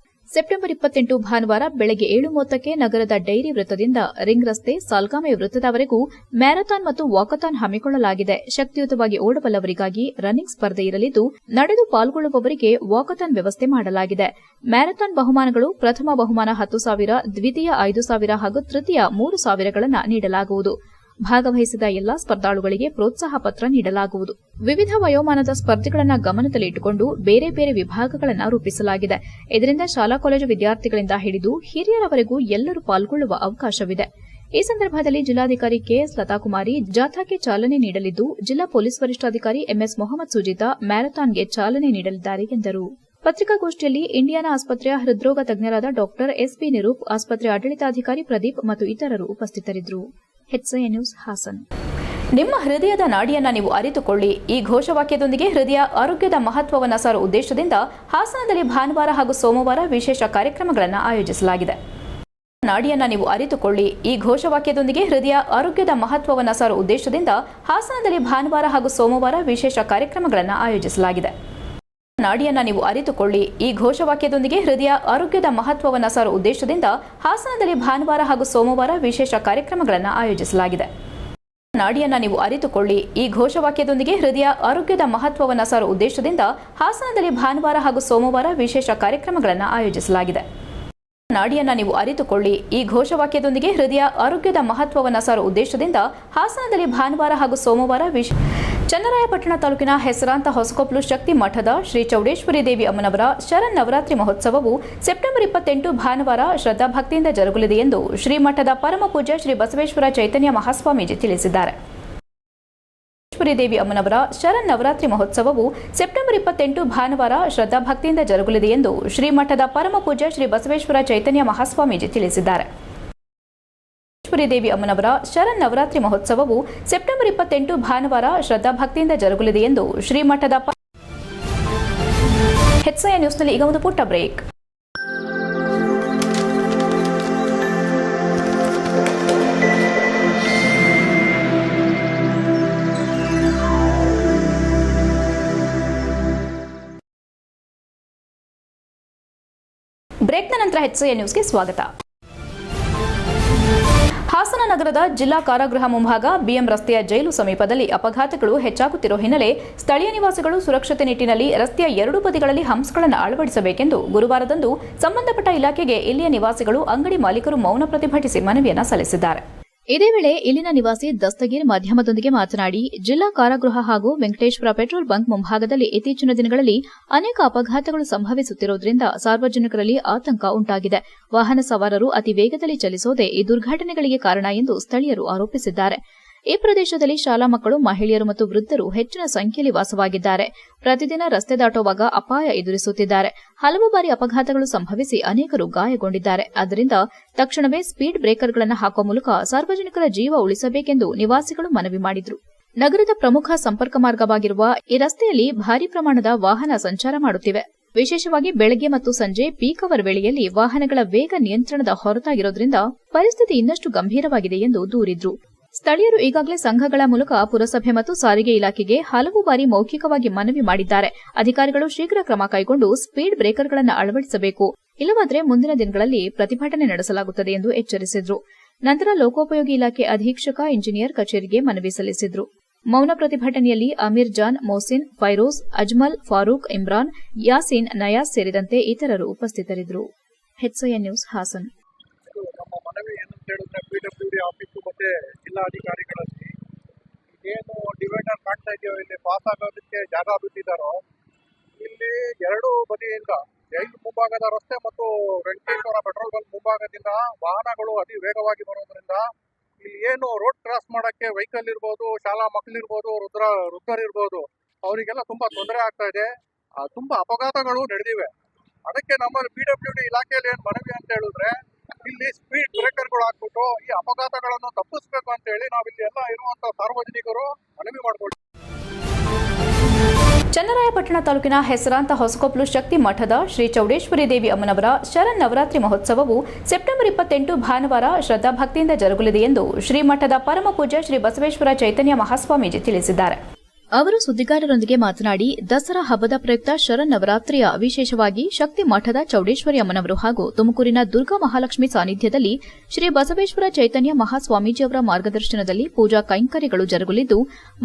ಸೆಪ್ಟೆಂಬರ್ 28 ಭಾನುವಾರ ಬೆಳಗ್ಗೆ 7:30ಕ್ಕೆ ನಗರದ ಡೈರಿ ವೃತ್ತದಿಂದ ರಿಂಗ್ ರಸ್ತೆ, ಸಾಲ್ಗಾಮೆ ವೃತ್ತದವರೆಗೂ ಮ್ಯಾರಥಾನ್ ಮತ್ತು ವಾಕಥಾನ್ ಹಮ್ಮಿಕೊಳ್ಳಲಾಗಿದೆ. ಶಕ್ತಿಯುತವಾಗಿ ಓಡಬಲ್ಲವರಿಗಾಗಿ ರನ್ನಿಂಗ್ ಸ್ಪರ್ಧೆ ಇರಲಿದ್ದು, ನಡೆದು ಪಾಲ್ಗೊಳ್ಳುವವರಿಗೆ ವಾಕಥಾನ್ ವ್ಯವಸ್ಥೆ ಮಾಡಲಾಗಿದೆ. ಮ್ಯಾರಥಾನ್ ಬಹುಮಾನಗಳು: ಪ್ರಥಮ ಬಹುಮಾನ 10,000, ದ್ವಿತೀಯ 5,000 ಹಾಗೂ ತೃತೀಯ 3,000 ನೀಡಲಾಗುವುದು. ಭಾಗವಹಿಸಿದ ಎಲ್ಲಾ ಸ್ಪರ್ಧಾಳುಗಳಿಗೆ ಪ್ರೋತ್ಸಾಹ ಪತ್ರ ನೀಡಲಾಗುವುದು. ವಿವಿಧ ವಯೋಮಾನದ ಸ್ಪರ್ಧೆಗಳನ್ನು ಗಮನದಲ್ಲಿಟ್ಟುಕೊಂಡು ಬೇರೆ ಬೇರೆ ವಿಭಾಗಗಳನ್ನು ರೂಪಿಸಲಾಗಿದೆ. ಇದರಿಂದ ಶಾಲಾ ಕಾಲೇಜು ವಿದ್ಯಾರ್ಥಿಗಳಿಂದ ಹಿಡಿದು ಹಿರಿಯರವರೆಗೂ ಎಲ್ಲರೂ ಪಾಲ್ಗೊಳ್ಳುವ ಅವಕಾಶವಿದೆ. ಈ ಸಂದರ್ಭದಲ್ಲಿ ಜಿಲ್ಲಾಧಿಕಾರಿ ಕೆಎಸ್ ಲತಾಕುಮಾರಿ ಜಾಥಾಕ್ಕೆ ಚಾಲನೆ ನೀಡಲಿದ್ದು, ಜಿಲ್ಲಾ ಪೊಲೀಸ್ ವರಿಷ್ಠಾಧಿಕಾರಿ ಎಂಎಸ್ ಮೊಹಮ್ಮದ್ ಸುಜಿತಾ ಮ್ಯಾರಥಾನ್ಗೆ ಚಾಲನೆ ನೀಡಲಿದ್ದಾರೆ ಎಂದರು. ಪತ್ರಿಕಾಗೋಷ್ಠಿಯಲ್ಲಿ ಇಂಡಿಯಾನ ಆಸ್ಪತ್ರೆಯ ಹೃದ್ರೋಗ ತಜ್ಞರಾದ ಡಾ ಎಸ್ಬಿ ನಿರೂಪ್, ಆಸ್ಪತ್ರೆ ಆಡಳಿತಾಧಿಕಾರಿ ಪ್ರದೀಪ್ ಮತ್ತು ಇತರರು ಉಪಸ್ಥಿತರಿದ್ದರು. HCI news Hassan. ನಿಮ್ಮ ಹೃದಯದ ನಾಡಿಯನ್ನ ನೀವು ಅರಿತುಕೊಳ್ಳಿ. ಈ ಘೋಷವಾಕ್ಯದೊಂದಿಗೆ ಹೃದಯ ಆರೋಗ್ಯದ ಮಹತ್ವವನ್ನು ಸಾರುವ ಉದ್ದೇಶದಿಂದ ಹಾಸನದಲ್ಲಿ ಭಾನುವಾರ ಹಾಗೂ ಸೋಮವಾರ ವಿಶೇಷ ಕಾರ್ಯಕ್ರಮಗಳನ್ನು ಆಯೋಜಿಸಲಾಗಿದೆ. ನಾಡಿಯನ್ನ ನೀವು ಅರಿತುಕೊಳ್ಳಿ. ಈ ಘೋಷವಾಕ್ಯದೊಂದಿಗೆ ಹೃದಯ ಆರೋಗ್ಯದ ಮಹತ್ವವನ್ನು ಸಾರುವ ಉದ್ದೇಶದಿಂದ ಹಾಸನದಲ್ಲಿ ಭಾನುವಾರ ಹಾಗೂ ಸೋಮವಾರ ವಿಶೇಷ ಕಾರ್ಯಕ್ರಮಗಳನ್ನು ಆಯೋಜಿಸಲಾಗಿದೆ. ನಾಡಿಯನ್ನ ನೀವು ಅರಿತುಕೊಳ್ಳಿ. ಈ ಘೋಷವಾಕ್ಯದೊಂದಿಗೆ ಹೃದಯ ಆರೋಗ್ಯದ ಮಹತ್ವವನ್ನು ಸಾರುವ ಉದ್ದೇಶದಿಂದ ಹಾಸನದಲ್ಲಿ ಭಾನುವಾರ ಹಾಗೂ ಸೋಮವಾರ ವಿಶೇಷ ಕಾರ್ಯಕ್ರಮಗಳನ್ನು ಆಯೋಜಿಸಲಾಗಿದೆ. ನಾಡಿಯನ್ನ ನೀವು ಅರಿತುಕೊಳ್ಳಿ. ಈ ಘೋಷವಾಕ್ಯದೊಂದಿಗೆ ಹೃದಯ ಆರೋಗ್ಯದ ಮಹತ್ವವನ್ನು ಸಾರುವ ಉದ್ದೇಶದಿಂದ ಹಾಸನದಲ್ಲಿ ಭಾನುವಾರ ಹಾಗೂ ಸೋಮವಾರ ವಿಶೇಷ ಕಾರ್ಯಕ್ರಮಗಳನ್ನು ಆಯೋಜಿಸಲಾಗಿದೆ. ನಾಡಿಯನ್ನ ನೀವು ಅರಿತುಕೊಳ್ಳಿ. ಈ ಘೋಷವಾಕ್ಯದೊಂದಿಗೆ ಹೃದಯ ಆರೋಗ್ಯದ ಮಹತ್ವವನ್ನು ಸಾರುವ ಉದ್ದೇಶದಿಂದ ಹಾಸನದಲ್ಲಿ ಭಾನುವಾರ ಹಾಗೂ ಸೋಮವಾರ ಚನ್ನರಾಯಪಟ್ಟಣ ತಾಲೂಕಿನ ಹೆಸರಾಂತ ಹೊಸಕೊಪ್ಲು ಶಕ್ತಿ ಮಠದ ಶ್ರೀ ಚೌಡೇಶ್ವರಿ ದೇವಿ ಅಮ್ಮನವರ ಶರನ್ನವರಾತ್ರಿ ಮಹೋತ್ಸವವು ಸೆಪ್ಟೆಂಬರ್ 28 ಭಾನುವಾರ ಶ್ರದ್ಧಾಭಕ್ತಿಯಿಂದ ಜರುಗಲಿದೆ ಎಂದು ಶ್ರೀಮಠದ ಪರಮಪೂಜ್ಯ ಶ್ರೀ ಬಸವೇಶ್ವರ ಚೈತನ್ಯ ಮಹಾಸ್ವಾಮೀಜಿ ತಿಳಿಸಿದ್ದಾರೆ. ದೇವಿ ಅಮ್ಮನವರ ಶರನ್ನವರಾತ್ರಿ ಮಹೋತ್ಸವವು ಸೆಪ್ಟೆಂಬರ್ 28 ಭಾನುವಾರ ಶ್ರದ್ಧಾಭಕ್ತಿಯಿಂದ ಜರುಗಲಿದೆ ಎಂದು ಶ್ರೀಮಠದ ಪರಮಪೂಜ್ಯ ಶ್ರೀ ಬಸವೇಶ್ವರ ಚೈತನ್ಯ ಮಹಾಸ್ವಾಮೀಜಿ ತಿಳಿಸಿದ್ದಾರೆ. ದೇವಿ ಅಮ್ಮನವರ ಶರನ್ನವರಾತ್ರಿ ಮಹೋತ್ಸವವು ಸೆಪ್ಟೆಂಬರ್ 28 ಭಾನುವಾರ ಶ್ರದ್ಧಾಭಕ್ತಿಯಿಂದ ಜರುಗಲಿದೆ ಎಂದು ಶ್ರೀಮಠದ HCI ನ್ಯೂಸ್ನಲ್ಲಿ ಈಗ ಒಂದು ಪುಟ್ಟ ಬ್ರೇಕ್. ಬ್ರೇಕ್ನ ನಂತರ HCI ನ್ಯೂಸ್ಗೆ ಸ್ವಾಗತ. ಹಾಸನ ನಗರದ ಜಿಲ್ಲಾ ಕಾರಾಗೃಹ ಮುಂಭಾಗ ಬಿಎಂ ರಸ್ತೆಯ ಜೈಲು ಸಮೀಪದಲ್ಲಿ ಅಪಘಾತಗಳು ಹೆಚ್ಚಾಗುತ್ತಿರುವ ಹಿನ್ನೆಲೆ ಸ್ಥಳೀಯ ನಿವಾಸಿಗಳು ಸುರಕ್ಷತೆ ನಿಟ್ಟಿನಲ್ಲಿ ರಸ್ತೆಯ ಎರಡೂ ಬದಿಗಳಲ್ಲಿ ಹಂಪ್ಸ್ಗಳನ್ನು ಅಳವಡಿಸಬೇಕೆಂದು ಗುರುವಾರದಂದು ಸಂಬಂಧಪಟ್ಟ ಇಲಾಖೆಗೆ ಇಲ್ಲಿಯ ನಿವಾಸಿಗಳು, ಅಂಗಡಿ ಮಾಲೀಕರು ಮೌನ ಪ್ರತಿಭಟಿಸಿ ಮನವಿಯನ್ನು ಸಲ್ಲಿಸಿದ್ದಾರೆ. ಇದೇ ವೇಳೆ ಇಲ್ಲಿನ ನಿವಾಸಿ ದಸ್ತಗೀರ್ ಮಾಧ್ಯಮದೊಂದಿಗೆ ಮಾತನಾಡಿ, ಜಿಲ್ಲಾ ಕಾರಾಗೃಹ ಹಾಗೂ ವೆಂಕಟೇಶ್ವರ ಪೆಟ್ರೋಲ್ ಬಂಕ್ ಮುಂಭಾಗದಲ್ಲಿ ಇತ್ತೀಚಿನ ದಿನಗಳಲ್ಲಿ ಅನೇಕ ಅಪಘಾತಗಳು ಸಂಭವಿಸುತ್ತಿರುವುದರಿಂದ ಸಾರ್ವಜನಿಕರಲ್ಲಿ ಆತಂಕ ಉಂಟಾಗಿದೆ. ವಾಹನ ಸವಾರರು ಅತಿ ವೇಗದಲ್ಲಿ ಚಲಿಸೋದೇ ಈ ದುರ್ಘಟನೆಗಳಿಗೆ ಕಾರಣ ಎಂದು ಸ್ಥಳೀಯರು ಆರೋಪಿಸಿದ್ದಾರೆ. ಈ ಪ್ರದೇಶದಲ್ಲಿ ಶಾಲಾ ಮಕ್ಕಳು, ಮಹಿಳೆಯರು ಮತ್ತು ವೃದ್ಧರು ಹೆಚ್ಚಿನ ಸಂಖ್ಯೆಯಲ್ಲಿ ವಾಸವಾಗಿದ್ದಾರೆ. ಪ್ರತಿದಿನ ರಸ್ತೆ ದಾಟುವಾಗ ಅಪಾಯ ಎದುರಿಸುತ್ತಿದ್ದಾರೆ. ಹಲವು ಬಾರಿ ಅಪಘಾತಗಳು ಸಂಭವಿಸಿ ಅನೇಕರು ಗಾಯಗೊಂಡಿದ್ದಾರೆ. ಆದ್ದರಿಂದ ತಕ್ಷಣವೇ ಸ್ಪೀಡ್ ಬ್ರೇಕರ್ಗಳನ್ನು ಹಾಕುವ ಮೂಲಕ ಸಾರ್ವಜನಿಕರ ಜೀವ ಉಳಿಸಬೇಕೆಂದು ನಿವಾಸಿಗಳು ಮನವಿ ಮಾಡಿದರು. ನಗರದ ಪ್ರಮುಖ ಸಂಪರ್ಕ ಮಾರ್ಗವಾಗಿರುವ ಈ ರಸ್ತೆಯಲ್ಲಿ ಭಾರೀ ಪ್ರಮಾಣದ ವಾಹನ ಸಂಚಾರ ಮಾಡುತ್ತಿವೆ. ವಿಶೇಷವಾಗಿ ಬೆಳಗ್ಗೆ ಮತ್ತು ಸಂಜೆ ಪೀಕ್ ಅವರ್ ವೇಳೆಯಲ್ಲಿ ವಾಹನಗಳ ವೇಗ ನಿಯಂತ್ರಣದ ಹೊರತಾಗಿರುವುದರಿಂದ ಪರಿಸ್ಥಿತಿ ಇನ್ನಷ್ಟು ಗಂಭೀರವಾಗಿದೆ ಎಂದು ದೂರಿದ್ರು. ಸ್ಥಳೀಯರು ಈಗಾಗಲೇ ಸಂಘಗಳ ಮೂಲಕ ಪುರಸಭೆ ಮತ್ತು ಸಾರಿಗೆ ಇಲಾಖೆಗೆ ಹಲವು ಬಾರಿ ಮೌಖಿಕವಾಗಿ ಮನವಿ ಮಾಡಿದ್ದಾರೆ. ಅಧಿಕಾರಿಗಳು ಶೀಘ್ರ ಕ್ರಮ ಕೈಗೊಂಡು ಸ್ಪೀಡ್ ಬ್ರೇಕರ್ಗಳನ್ನು ಅಳವಡಿಸಬೇಕು, ಇಲ್ಲವಾದರೆ ಮುಂದಿನ ದಿನಗಳಲ್ಲಿ ಪ್ರತಿಭಟನೆ ನಡೆಸಲಾಗುತ್ತದೆ ಎಂದು ಎಚ್ಚರಿಸಿದ್ರು. ನಂತರ ಲೋಕೋಪಯೋಗಿ ಇಲಾಖೆ ಅಧೀಕ್ಷಕ ಇಂಜಿನಿಯರ್ ಕಚೇರಿಗೆ ಮನವಿ ಸಲ್ಲಿಸಿದ್ರು. ಮೌನ ಪ್ರತಿಭಟನೆಯಲ್ಲಿ ಅಮೀರ್ ಜಾನ್, ಮೊಹಸಿನ್, ಫೈರೋಜ್, ಅಜ್ಮಲ್, ಫಾರೂಕ್, ಇಮ್ರಾನ್, ಯಾಸೀನ್, ನಯಾಜ್ ಸೇರಿದಂತೆ ಇತರರು ಉಪಸ್ಥಿತರಿದ್ದರು. HCI news Hassan. ನಮ್ಮ ಮನವಿ ಏನಂತ ಹೇಳಿದ್ರೆ, PWD ಆಫೀಸು ಮತ್ತೆ ಜಿಲ್ಲಾಧಿಕಾರಿಗಳಲ್ಲಿ ಏನು ಡಿವೈಡರ್ ಮಾಡ್ತಾ ಇದೆಯೋ, ಇಲ್ಲಿ ಪಾಸ್ ಆಗೋದಕ್ಕೆ ಜಾಗ ಬಿಟ್ಟಿದ್ದಾರೋ, ಇಲ್ಲಿ ಎರಡೂ ಬದಿಯಿಂದ ಜೈಲು ಮುಂಭಾಗದ ರಸ್ತೆ ಮತ್ತು ವೆಂಕಟೇಶ್ವರ ಪೆಟ್ರೋಲ್ ಬಂಕ್ ಮುಂಭಾಗದಿಂದ ವಾಹನಗಳು ಅತಿ ವೇಗವಾಗಿ ಬರೋದ್ರಿಂದ ಇಲ್ಲಿ ಏನು ರೋಡ್ ಕ್ರಾಸ್ ಮಾಡಕ್ಕೆ ವೆಹಿಕಲ್ ಇರ್ಬೋದು, ಶಾಲಾ ಮಕ್ಕಳಿರ್ಬೋದು, ವೃದ್ಧರಿರ್ಬೋದು, ಅವರಿಗೆಲ್ಲ ತುಂಬಾ ತೊಂದರೆ ಆಗ್ತಾ ಇದೆ. ತುಂಬಾ ಅಪಘಾತಗಳು ನಡೆದಿವೆ. ಅದಕ್ಕೆ ನಮ್ಮ PWD ಇಲಾಖೆಯಲ್ಲಿ ಏನು ಮನವಿ ಅಂತ ಹೇಳಿದ್ರೆ, ಇಲ್ಲಿ ಸ್ಪೀಡ್ ಬ್ರೇಕರ್ಗಳು ಹಾಕ್ಬಿಟ್ಟು ಈ ಅಪಘಾತಗಳನ್ನು ತಪ್ಪಿಸ್ಬೇಕು ಅಂತ ಹೇಳಿ ನಾವಿಲ್ಲಿ ಎಲ್ಲ ಇರುವಂತಹ ಸಾರ್ವಜನಿಕರು ಮನವಿ ಮಾಡ್ಕೊಳ್ತೀವಿ. ಚನ್ನರಾಯಪಟ್ಟಣ ತಾಲೂಕಿನ ಹೆಸರಾಂತ ಹೊಸಕೊಪ್ಲು ಶಕ್ತಿ ಮಠದ ಶ್ರೀ ಚೌಡೇಶ್ವರಿ ದೇವಿ ಅಮ್ಮನವರ ಶರನ್ನವರಾತ್ರಿ ಮಹೋತ್ಸವವು ಸೆಪ್ಟೆಂಬರ್ 28 ಭಾನುವಾರ ಶ್ರದ್ಧಾಭಕ್ತಿಯಿಂದ ಜರುಗಲಿದೆ ಎಂದು ಶ್ರೀಮಠದ ಪರಮ ಪೂಜ್ಯ ಶ್ರೀ ಬಸವೇಶ್ವರ ಚೈತನ್ಯ ಮಹಾಸ್ವಾಮೀಜಿ ತಿಳಿಸಿದ್ದಾರೆ. ಅವರು ಸುದ್ದಿಗಾರರೊಂದಿಗೆ ಮಾತನಾಡಿ, ದಸರಾ ಹಬ್ಬದ ಪ್ರಯುಕ್ತ ಶರನ್ನವರಾತ್ರಿಯ ವಿಶೇಷವಾಗಿ ಶಕ್ತಿ ಮಠದ ಚೌಡೇಶ್ವರಿ ಅಮ್ಮನವರು ಹಾಗೂ ತುಮಕೂರಿನ ದುರ್ಗಾ ಮಹಾಲಕ್ಷ್ಮಿ ಸಾನ್ನಿಧ್ಯದಲ್ಲಿ ಶ್ರೀ ಬಸವೇಶ್ವರ ಚೈತನ್ಯ ಮಹಾಸ್ವಾಮೀಜಿಯವರ ಮಾರ್ಗದರ್ಶನದಲ್ಲಿ ಪೂಜಾ ಕೈಂಕರ್ಯಗಳು ಜರುಗಲಿದ್ದು,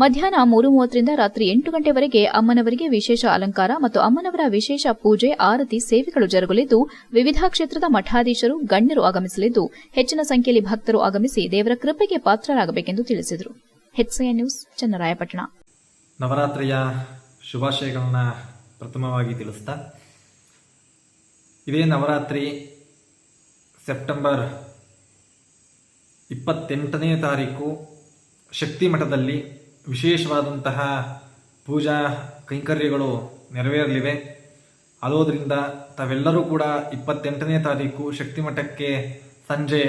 ಮಧ್ಯಾಹ್ನ 3:30 ರಿಂದ ರಾತ್ರಿ 8 ಗಂಟೆವರೆಗೆ ಅಮ್ಮನವರಿಗೆ ವಿಶೇಷ ಅಲಂಕಾರ ಮತ್ತು ಅಮ್ಮನವರ ವಿಶೇಷ ಪೂಜೆ, ಆರತಿ ಸೇವೆಗಳು ಜರುಗಲಿದ್ದು, ವಿವಿಧ ಕ್ಷೇತ್ರದ ಮಠಾಧೀಶರು, ಗಣ್ಯರು ಆಗಮಿಸಲಿದ್ದು, ಹೆಚ್ಚಿನ ಸಂಖ್ಯೆಯಲ್ಲಿ ಭಕ್ತರು ಆಗಮಿಸಿ ದೇವರ ಕೃಪೆಗೆ ಪಾತ್ರರಾಗಬೇಕೆಂದು ತಿಳಿಸಿದರು. HCI news, Channarayapatna. ನವರಾತ್ರಿಯ ಶುಭಾಶಯಗಳನ್ನ ಪ್ರಥಮವಾಗಿ ತಿಳಿಸ್ತಾ, ಇದೇ ನವರಾತ್ರಿ ಸೆಪ್ಟೆಂಬರ್ 28ನೇ ತಾರೀಕು ಶಕ್ತಿ ಮಠದಲ್ಲಿ ವಿಶೇಷವಾದಂತಹ ಪೂಜಾ ಕೈಂಕರ್ಯಗಳು ನೆರವೇರಲಿವೆ. ಅದೋದ್ರಿಂದ ತಾವೆಲ್ಲರೂ ಕೂಡ 28ನೇ ತಾರೀಕು ಶಕ್ತಿ ಮಠಕ್ಕೆ ಸಂಜೆ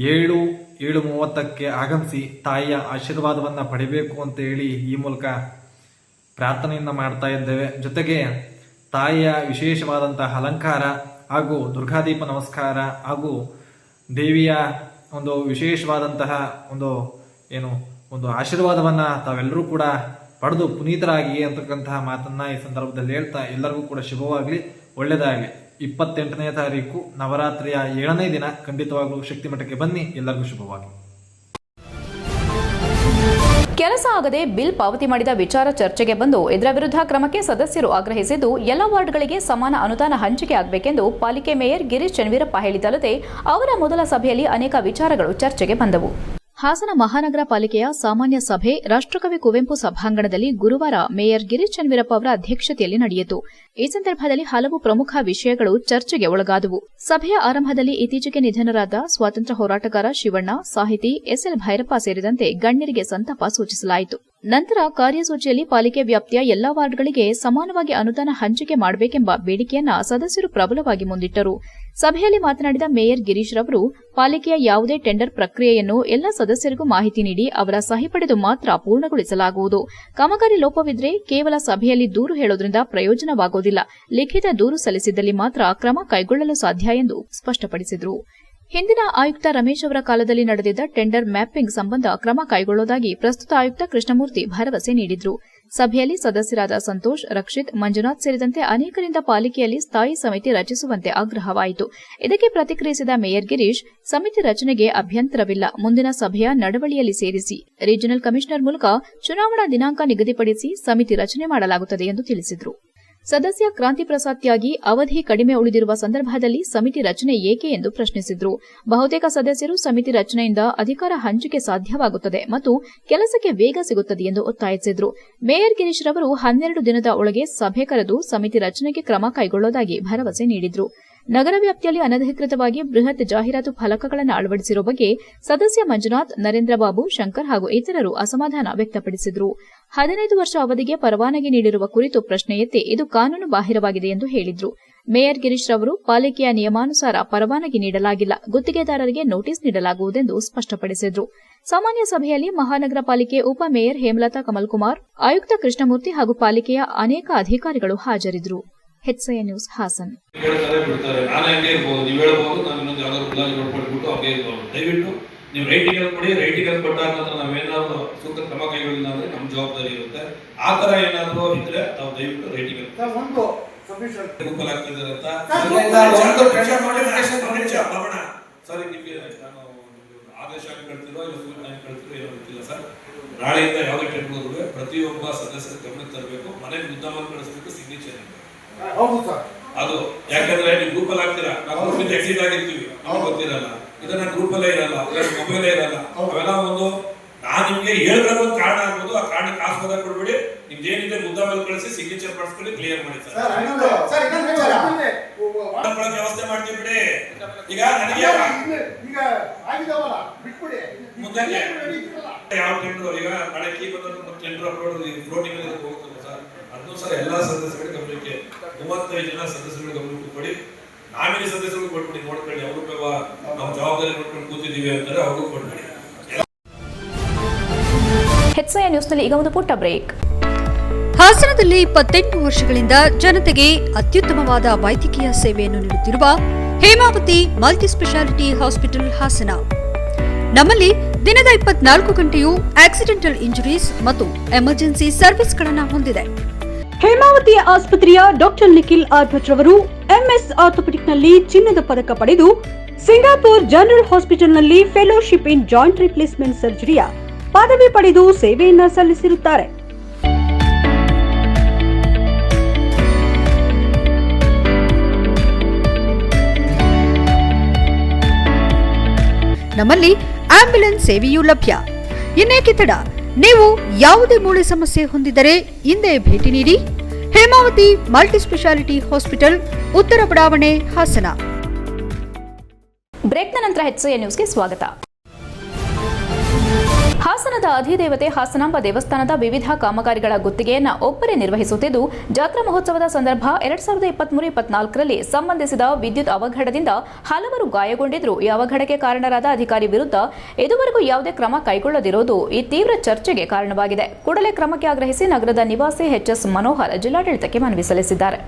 7:30ಕ್ಕೆ ಆಗಮಿಸಿ ತಾಯಿಯ ಆಶೀರ್ವಾದವನ್ನು ಪಡಿಬೇಕು ಅಂತ ಹೇಳಿ ಈ ಮೂಲಕ ಪ್ರಾರ್ಥನೆಯನ್ನು ಮಾಡ್ತಾ ಇದ್ದೇವೆ. ಜೊತೆಗೆ ತಾಯಿಯ ವಿಶೇಷವಾದಂತಹ ಅಲಂಕಾರ ಹಾಗೂ ದುರ್ಗಾದೀಪ ನಮಸ್ಕಾರ ಹಾಗೂ ದೇವಿಯ ಒಂದು ವಿಶೇಷವಾದಂತಹ ಒಂದು ಆಶೀರ್ವಾದವನ್ನು ತಾವೆಲ್ಲರೂ ಕೂಡ ಪಡೆದು ಪುನೀತರಾಗಿ ಅಂತಕ್ಕಂತಹ ಮಾತನ್ನ ಈ ಸಂದರ್ಭದಲ್ಲಿ ಹೇಳ್ತಾ ಎಲ್ಲರಿಗೂ ಕೂಡ ಶುಭವಾಗಲಿ, ಒಳ್ಳೆಯದಾಗಲಿ. 28ನೇ ತಾರೀಕು ನವರಾತ್ರಿಯ 7ನೇ ದಿನ ಖಂಡಿತವಾಗ್ಲೂ ಶಕ್ತಿ ಮಠಕ್ಕೆ ಬನ್ನಿ. ಎಲ್ಲರಿಗೂ ಶುಭವಾಗಲಿ. ಕೆಲಸ ಆಗದೆ ಬಿಲ್ ಪಾವತಿ ಮಾಡಿದ ವಿಚಾರ ಚರ್ಚೆಗೆ ಬಂದು ಇದರ ವಿರುದ್ಧ ಕ್ರಮಕ್ಕೆ ಸದಸ್ಯರು ಆಗ್ರಹಿಸಿದ್ದು, ಎಲ್ಲ ವಾರ್ಡ್ಗಳಿಗೆ ಸಮಾನ ಅನುದಾನ ಹಂಚಿಕೆ ಆಗಬೇಕೆಂದು ಪಾಲಿಕೆ ಮೇಯರ್ ಗಿರೀಶ್ ಚನ್ನವೀರಪ್ಪ ಹೇಳಿದಲ್ಲದೆ ಅವರ ಮೊದಲ ಸಭೆಯಲ್ಲಿ ಅನೇಕ ವಿಚಾರಗಳು ಚರ್ಚೆಗೆ ಬಂದವು. ಹಾಸನ ಮಹಾನಗರ ಪಾಲಿಕೆಯ ಸಾಮಾನ್ಯ ಸಭೆ ರಾಷ್ಟ್ರಕವಿ ಕುವೆಂಪು ಸಭಾಂಗಣದಲ್ಲಿ ಗುರುವಾರ ಮೇಯರ್ ಗಿರೀಶ್ ಚನ್ನವೀರಪ್ಪ ಅವರ ಅಧ್ಯಕ್ಷತೆಯಲ್ಲಿ ನಡೆಯಿತು. ಈ ಸಂದರ್ಭದಲ್ಲಿ ಹಲವು ಪ್ರಮುಖ ವಿಷಯಗಳು ಚರ್ಚೆಗೆ ಒಳಗಾದವು. ಸಭೆಯ ಆರಂಭದಲ್ಲಿ ಇತ್ತೀಚೆಗೆ ನಿಧನರಾದ ಸ್ವಾತಂತ್ರ್ಯ ಹೋರಾಟಗಾರ ಶಿವಣ್ಣ, ಸಾಹಿತಿ SL ಭೈರಪ್ಪ ಸೇರಿದಂತೆ ಗಣ್ಯರಿಗೆ ಸಂತಾಪ ಸೂಚಿಸಲಾಯಿತು. ನಂತರ ಕಾರ್ಯಸೂಚಿಯಲ್ಲಿ ಪಾಲಿಕೆ ವ್ಯಾಪ್ತಿಯ ಎಲ್ಲಾ ವಾರ್ಡ್ಗಳಿಗೆ ಸಮಾನವಾಗಿ ಅನುದಾನ ಹಂಚಿಕೆ ಮಾಡಬೇಕೆಂಬ ಬೇಡಿಕೆಯನ್ನ ಸದಸ್ಯರು ಪ್ರಬಲವಾಗಿ ಮುಂದಿಟ್ಟರು. ಸಭೆಯಲ್ಲಿ ಮಾತನಾಡಿದ ಮೇಯರ್ ಗಿರೀಶ್ ರವರು, ಪಾಲಿಕೆಯ ಯಾವುದೇ ಟೆಂಡರ್ ಪ್ರಕ್ರಿಯೆಯನ್ನು ಎಲ್ಲ ಸದಸ್ಯರಿಗೂ ಮಾಹಿತಿ ನೀಡಿ ಅವರ ಸಹಿ ಪಡೆದು ಮಾತ್ರ ಪೂರ್ಣಗೊಳಿಸಲಾಗುವುದು. ಕಾಮಗಾರಿ ಲೋಪವಿದ್ರೆ ಕೇವಲ ಸಭೆಯಲ್ಲಿ ದೂರು ಹೇಳೋದ್ರಿಂದ ಪ್ರಯೋಜನವಾಗುವುದಿಲ್ಲ. ಲಿಖಿತ ದೂರು ಸಲ್ಲಿಸಿದ್ದಲ್ಲಿ ಮಾತ್ರ ಕ್ರಮ ಕೈಗೊಳ್ಳಲು ಸಾಧ್ಯ ಎಂದು ಸ್ಪಷ್ಟಪಡಿಸಿದರು. ಹಿಂದಿನ ಆಯುಕ್ತ ರಮೇಶ್ ಅವರ ಕಾಲದಲ್ಲಿ ನಡೆದಿದ್ದ ಟೆಂಡರ್ ಮ್ಯಾಪಿಂಗ್ ಸಂಬಂಧ ಕ್ರಮ ಕೈಗೊಳ್ಳುವುದಾಗಿ ಪ್ರಸ್ತುತ ಆಯುಕ್ತ ಕೃಷ್ಣಮೂರ್ತಿ ಭರವಸೆ ನೀಡಿದ್ರು. ಸಭೆಯಲ್ಲಿ ಸದಸ್ಯರಾದ ಸಂತೋಷ್, ರಕ್ಷಿತ್, ಮಂಜುನಾಥ್ ಸೇರಿದಂತೆ ಅನೇಕರಿಂದ ಪಾಲಿಕೆಯಲ್ಲಿ ಸ್ಥಾಯಿ ಸಮಿತಿ ರಚಿಸುವಂತೆ ಆಗ್ರಹವಾಯಿತು. ಇದಕ್ಕೆ ಪ್ರತಿಕ್ರಿಯಿಸಿದ ಮೇಯರ್ ಗಿರೀಶ್, ಸಮಿತಿ ರಚನೆಗೆ ಅಭ್ಯಂತರವಿಲ್ಲ, ಮುಂದಿನ ಸಭೆಯ ನಡವಳಿಯಲ್ಲಿ ಸೇರಿಸಿ ರೀಜನಲ್ ಕಮಿಷನರ್ ಮೂಲಕ ಚುನಾವಣಾ ದಿನಾಂಕ ನಿಗದಿಪಡಿಸಿ ಸಮಿತಿ ರಚನೆ ಮಾಡಲಾಗುತ್ತದೆ ಎಂದು ತಿಳಿಸಿದರು. ಸದಸ್ಯ ಕ್ರಾಂತಿ ಪ್ರಸಾದ್ ತ್ಯಾಗಿ ಅವಧಿ ಕಡಿಮೆ ಉಳಿದಿರುವ ಸಂದರ್ಭದಲ್ಲಿ ಸಮಿತಿ ರಚನೆ ಏಕೆ ಎಂದು ಪ್ರಶ್ನಿಸಿದ್ರು. ಬಹುತೇಕ ಸದಸ್ಯರು ಸಮಿತಿ ರಚನೆಯಿಂದ ಅಧಿಕಾರ ಹಂಚಿಕೆ ಸಾಧ್ಯವಾಗುತ್ತದೆ ಮತ್ತು ಕೆಲಸಕ್ಕೆ ವೇಗ ಸಿಗುತ್ತದೆ ಎಂದು ಒತ್ತಾಯಿಸಿದ್ರು. ಮೇಯರ್ ಗಿರೀಶ್ ರವರು 12 ದಿನದ ಒಳಗೆ ಸಭೆ ಕರೆದು ಸಮಿತಿ ರಚನೆಗೆ ಕ್ರಮ ಕೈಗೊಳ್ಳುವುದಾಗಿ ಭರವಸೆ ನೀಡಿದ್ರು. ನಗರ ವ್ಯಾಪ್ತಿಯಲ್ಲಿ ಅನಧಿಕೃತವಾಗಿ ಬೃಹತ್ ಜಾಹೀರಾತು ಫಲಕಗಳನ್ನು ಅಳವಡಿಸಿರುವ ಬಗ್ಗೆ ಸದಸ್ಯ ಮಂಜುನಾಥ್, ನರೇಂದ್ರ ಬಾಬು, ಶಂಕರ್ ಹಾಗೂ ಇತರರು ಅಸಮಾಧಾನ ವ್ಯಕ್ತಪಡಿಸಿದರು. 15 ವರ್ಷ ಅವಧಿಗೆ ಪರವಾನಗಿ ನೀಡಿರುವ ಕುರಿತು ಪ್ರಶ್ನೆ ಎತ್ತಿ ಇದು ಕಾನೂನು ಬಾಹಿರವಾಗಿದೆ ಎಂದು ಹೇಳಿದ್ರು. ಮೇಯರ್ ಗಿರೀಶ್ ರವರು, ಪಾಲಿಕೆಯ ನಿಯಮಾನುಸಾರ ಪರವಾನಗಿ ನೀಡಲಾಗಿಲ್ಲ, ಗುತ್ತಿಗೆದಾರರಿಗೆ ನೋಟಿಸ್ ನೀಡಲಾಗುವುದೆಂದು ಸ್ಪಷ್ಟಪಡಿಸಿದರು. ಸಾಮಾನ್ಯ ಸಭೆಯಲ್ಲಿ ಮಹಾನಗರ ಪಾಲಿಕೆ ಉಪ ಮೇಯರ್ ಹೇಮಲತಾ ಕಮಲ್ಕುಮಾರ್, ಆಯುಕ್ತ ಕೃಷ್ಣಮೂರ್ತಿ ಹಾಗೂ ಪಾಲಿಕೆಯ ಅನೇಕ ಅಧಿಕಾರಿಗಳು ಹಾಜರಿದ್ದರು. HCI news, Hassan. ದಯವಿಟ್ಟು ನೀವು ರೈಟಿಂಗ್ ಕೊಡಿ, ರೈಟಿಂಗ್ ಕೊಟ್ಟಾಗ ನಂತರ ನಾವೇನಾದ್ರು ಸೂಕ್ತ ಕ್ರಮ ಕೈಗೊಳ್ಳಿಲ್ಲ ಅಂದ್ರೆ ನಮ್ಮ ಜವಾಬ್ದಾರಿ ಇರುತ್ತೆ. ಆ ತರ ಏನಾದ್ರು ಇದ್ರೆ ನಾವು ದಯವಿಟ್ಟು ರೈಟಿಂಗ್ ಸರ್, ನಿಮಗೆ ನಾನು ಆದೇಶ ಕಳ್ತಿರೋ ಇಲ್ಲ ಸೂಚನೆ ಕಳ್ತಿರೋ ಏನೋ ಗೊತ್ತಿಲ್ಲ ಸರ್. ನಾಳೆಯಿಂದ ಯಾವುದೇ ಟೆಂಡರ್ ಹೋದ್ರು ಪ್ರತಿಯೊಬ್ಬ ಸದಸ್ಯರ ಗಮನಕ್ಕೆ ತರಬೇಕು, ಮನೆಗೆ ಮುದ್ದಾಮಲ್ಲಿ ಕಳಿಸ್ಬೇಕು, ಸಿಗ್ನೇಚರ್ ಅದು. ಯಾಕಂದ್ರೆ ನೀವು ಗ್ರೂಪ್ ಅಲ್ಲಿ ಆಗ್ತೀರಾ, ನಾವು ಗ್ರೂಪ್ ಎಕ್ಸಿಟ್ ಆಗಿರ್ತೀವಿ, ನಮ್ಗೆ ಗೊತ್ತಿರಲ್ಲ, ಇದನ್ನ ಗ್ರೂಪ್ ಅಲ್ಲೇ ಇರಲ್ಲ, ಮೊಬೈಲ್ ಇರಲ್ಲ, ಅವೆಲ್ಲ ಒಂದು ನಾನ್ ನಿಮ್ಗೆ ಹೇಳ್ಬೇಕು ಒಂದು ಕಾರಣ ಆಗ್ಬೋದು. ಆ ಕಾರಣಕ್ಕೆ ಆಸ್ಪದ ಕೊಡ್ಬೇಡಿ, ನಿಮ್ದು ಏನಿದೆ ಮುದ್ದಾಮಲ್ಲಿ ಕಳಿಸಿ ಸಿಗ್ನೇಚರ್ ಮಾಡಿಸ್ಕೊಳ್ಳಿ, ಕ್ಲಿಯರ್ ಮಾಡಿ ಸರ್. ವ್ಯವಸ್ಥೆ ಮಾಡ್ತೀವಿ ಬಿಡಿ. ಈಗ ನನಗೆ ಮುಂದೆ ಯಾವ ಟೆಂಡರ್ ಈಗ ನಾಳೆ ಕೀ ಬಂದ ಟೆಂಡರ್ ಅಪ್ಲೋಡ್ ಫ್ಲೋಟಿಂಗ್ ಹೋಗ್ತದೆ ಸರ್. ಅದನ್ನು ಸರ್ ಎಲ್ಲಾ ಸದಸ್ಯರ ಗಮನಕ್ಕೆ 35 ಜನ ಸದಸ್ಯರ ಗಮನಕ್ಕೆ ಕೊಡಿ, ನಾಮಿನಿ ಸದಸ್ಯರು ಕೊಟ್ಬಿಡಿ, ನೋಡ್ಕೊಳ್ಳಿ. ಅವರು ನಾವು ಜವಾಬ್ದಾರಿ ನೋಡ್ಕೊಂಡು ಕೂತಿದ್ದೀವಿ ಅಂತಾರೆ, ಅವ್ರಿಗೂ ಕೊಡ್ಬೇಡಿ. HCI ನ್ಯೂಸ್ನಲ್ಲಿ ಈಗ ಒಂದು ಪುಟ್ಟ ಬ್ರೇಕ್. ಹಾಸನದಲ್ಲಿ 28 ವರ್ಷಗಳಿಂದ ಜನತೆಗೆ ಅತ್ಯುತ್ತಮವಾದ ವೈದ್ಯಕೀಯ ಸೇವೆಯನ್ನು ನೀಡುತ್ತಿರುವ Hemavathi multi speciality hospital Hassan. ನಮ್ಮಲ್ಲಿ ದಿನದ 24 ಗಂಟೆಯೂ ಆಕ್ಸಿಡೆಂಟಲ್ ಇಂಜುರೀಸ್ ಮತ್ತು ಎಮರ್ಜೆನ್ಸಿ ಸರ್ವಿಸ್ಗಳನ್ನು ಹೊಂದಿದೆ. ಹೇಮಾವತಿ ಆಸ್ಪತ್ರೆಯ ಡಾಕ್ಟರ್ ನಿಖಿಲ್ ಆರ್ಭಟ್ ರವರು ಎಂಎಸ್ ಆರ್ಥೋಪೆಡಿಕ್ನಲ್ಲಿ ಚಿನ್ನದ ಪದಕ ಪಡೆದು ಸಿಂಗಾಪುರ್ ಜನರಲ್ ಹಾಸ್ಪಿಟಲ್ನಲ್ಲಿ ಫೆಲೋಶಿಪ್ ಇನ್ ಜಾಯಿಂಟ್ ರಿಪ್ಲೇಸ್ಮೆಂಟ್ ಸರ್ಜರಿಯ ಪದವಿ ಪಡೆದು ಸೇವೆಯನ್ನ ಸಲ್ಲಿಸಿರುತ್ತಾರೆ. ನಮ್ಮಲ್ಲಿ ಆಂಬ್ಯುಲೆನ್ಸ್ ಸೇವೆಯೂ ಲಭ್ಯ. ಇನ್ನೇಕೆ ತಡ? ನೀವು ಯಾವುದೇ ಮೂಳೆ ಸಮಸ್ಯೆ ಹೊಂದಿದ್ದರೆ ಹಿಂದೆ ಭೇಟಿ ನೀಡಿ. ಹೇಮಾವತಿ ಮಲ್ಟಿ ಸ್ಪೆಷಾಲಿಟಿ ಹಾಸ್ಪಿಟಲ್, ಉತ್ತರ ಬಡಾವಣೆ, ಹಾಸನ. ಬ್ರೇಕ್ನ ನಂತರ HCN ನ್ಯೂಸ್ಗೆ ಸ್ವಾಗತ. ಹಾಸನದ ಅಧಿದೇವತೆ ಹಾಸನಾಂಬ ದೇವಸ್ಥಾನದ ವಿವಿಧ ಕಾಮಗಾರಿಗಳ ಗುತ್ತಿಗೆಯನ್ನು ಒಬ್ಬರೇ ನಿರ್ವಹಿಸುತ್ತಿದ್ದು, ಜಾತ್ರಾ ಮಹೋತ್ಸವದ ಸಂದರ್ಭ 2023-24ರಲ್ಲಿ ಸಂಬಂಧಿಸಿದ ವಿದ್ಯುತ್ ಅವಘಡದಿಂದ ಹಲವರು ಗಾಯಗೊಂಡಿದ್ರು. ಈ ಅವಘಡಕ್ಕೆ ಕಾರಣರಾದ ಅಧಿಕಾರಿ ವಿರುದ್ಧ ಇದುವರೆಗೂ ಯಾವುದೇ ಕ್ರಮ ಕೈಗೊಳ್ಳದಿರುವುದು ಈ ತೀವ್ರ ಚರ್ಚೆಗೆ ಕಾರಣವಾಗಿದೆ. ಕೂಡಲೇ ಕ್ರಮಕ್ಕೆ ಆಗ್ರಹಿಸಿ ನಗರದ ನಿವಾಸಿ HS ಮನೋಹರ್ ಜಿಲ್ಲಾಡಳಿತಕ್ಕೆ ಮನವಿ ಸಲ್ಲಿಸಿದ್ದಾರೆ.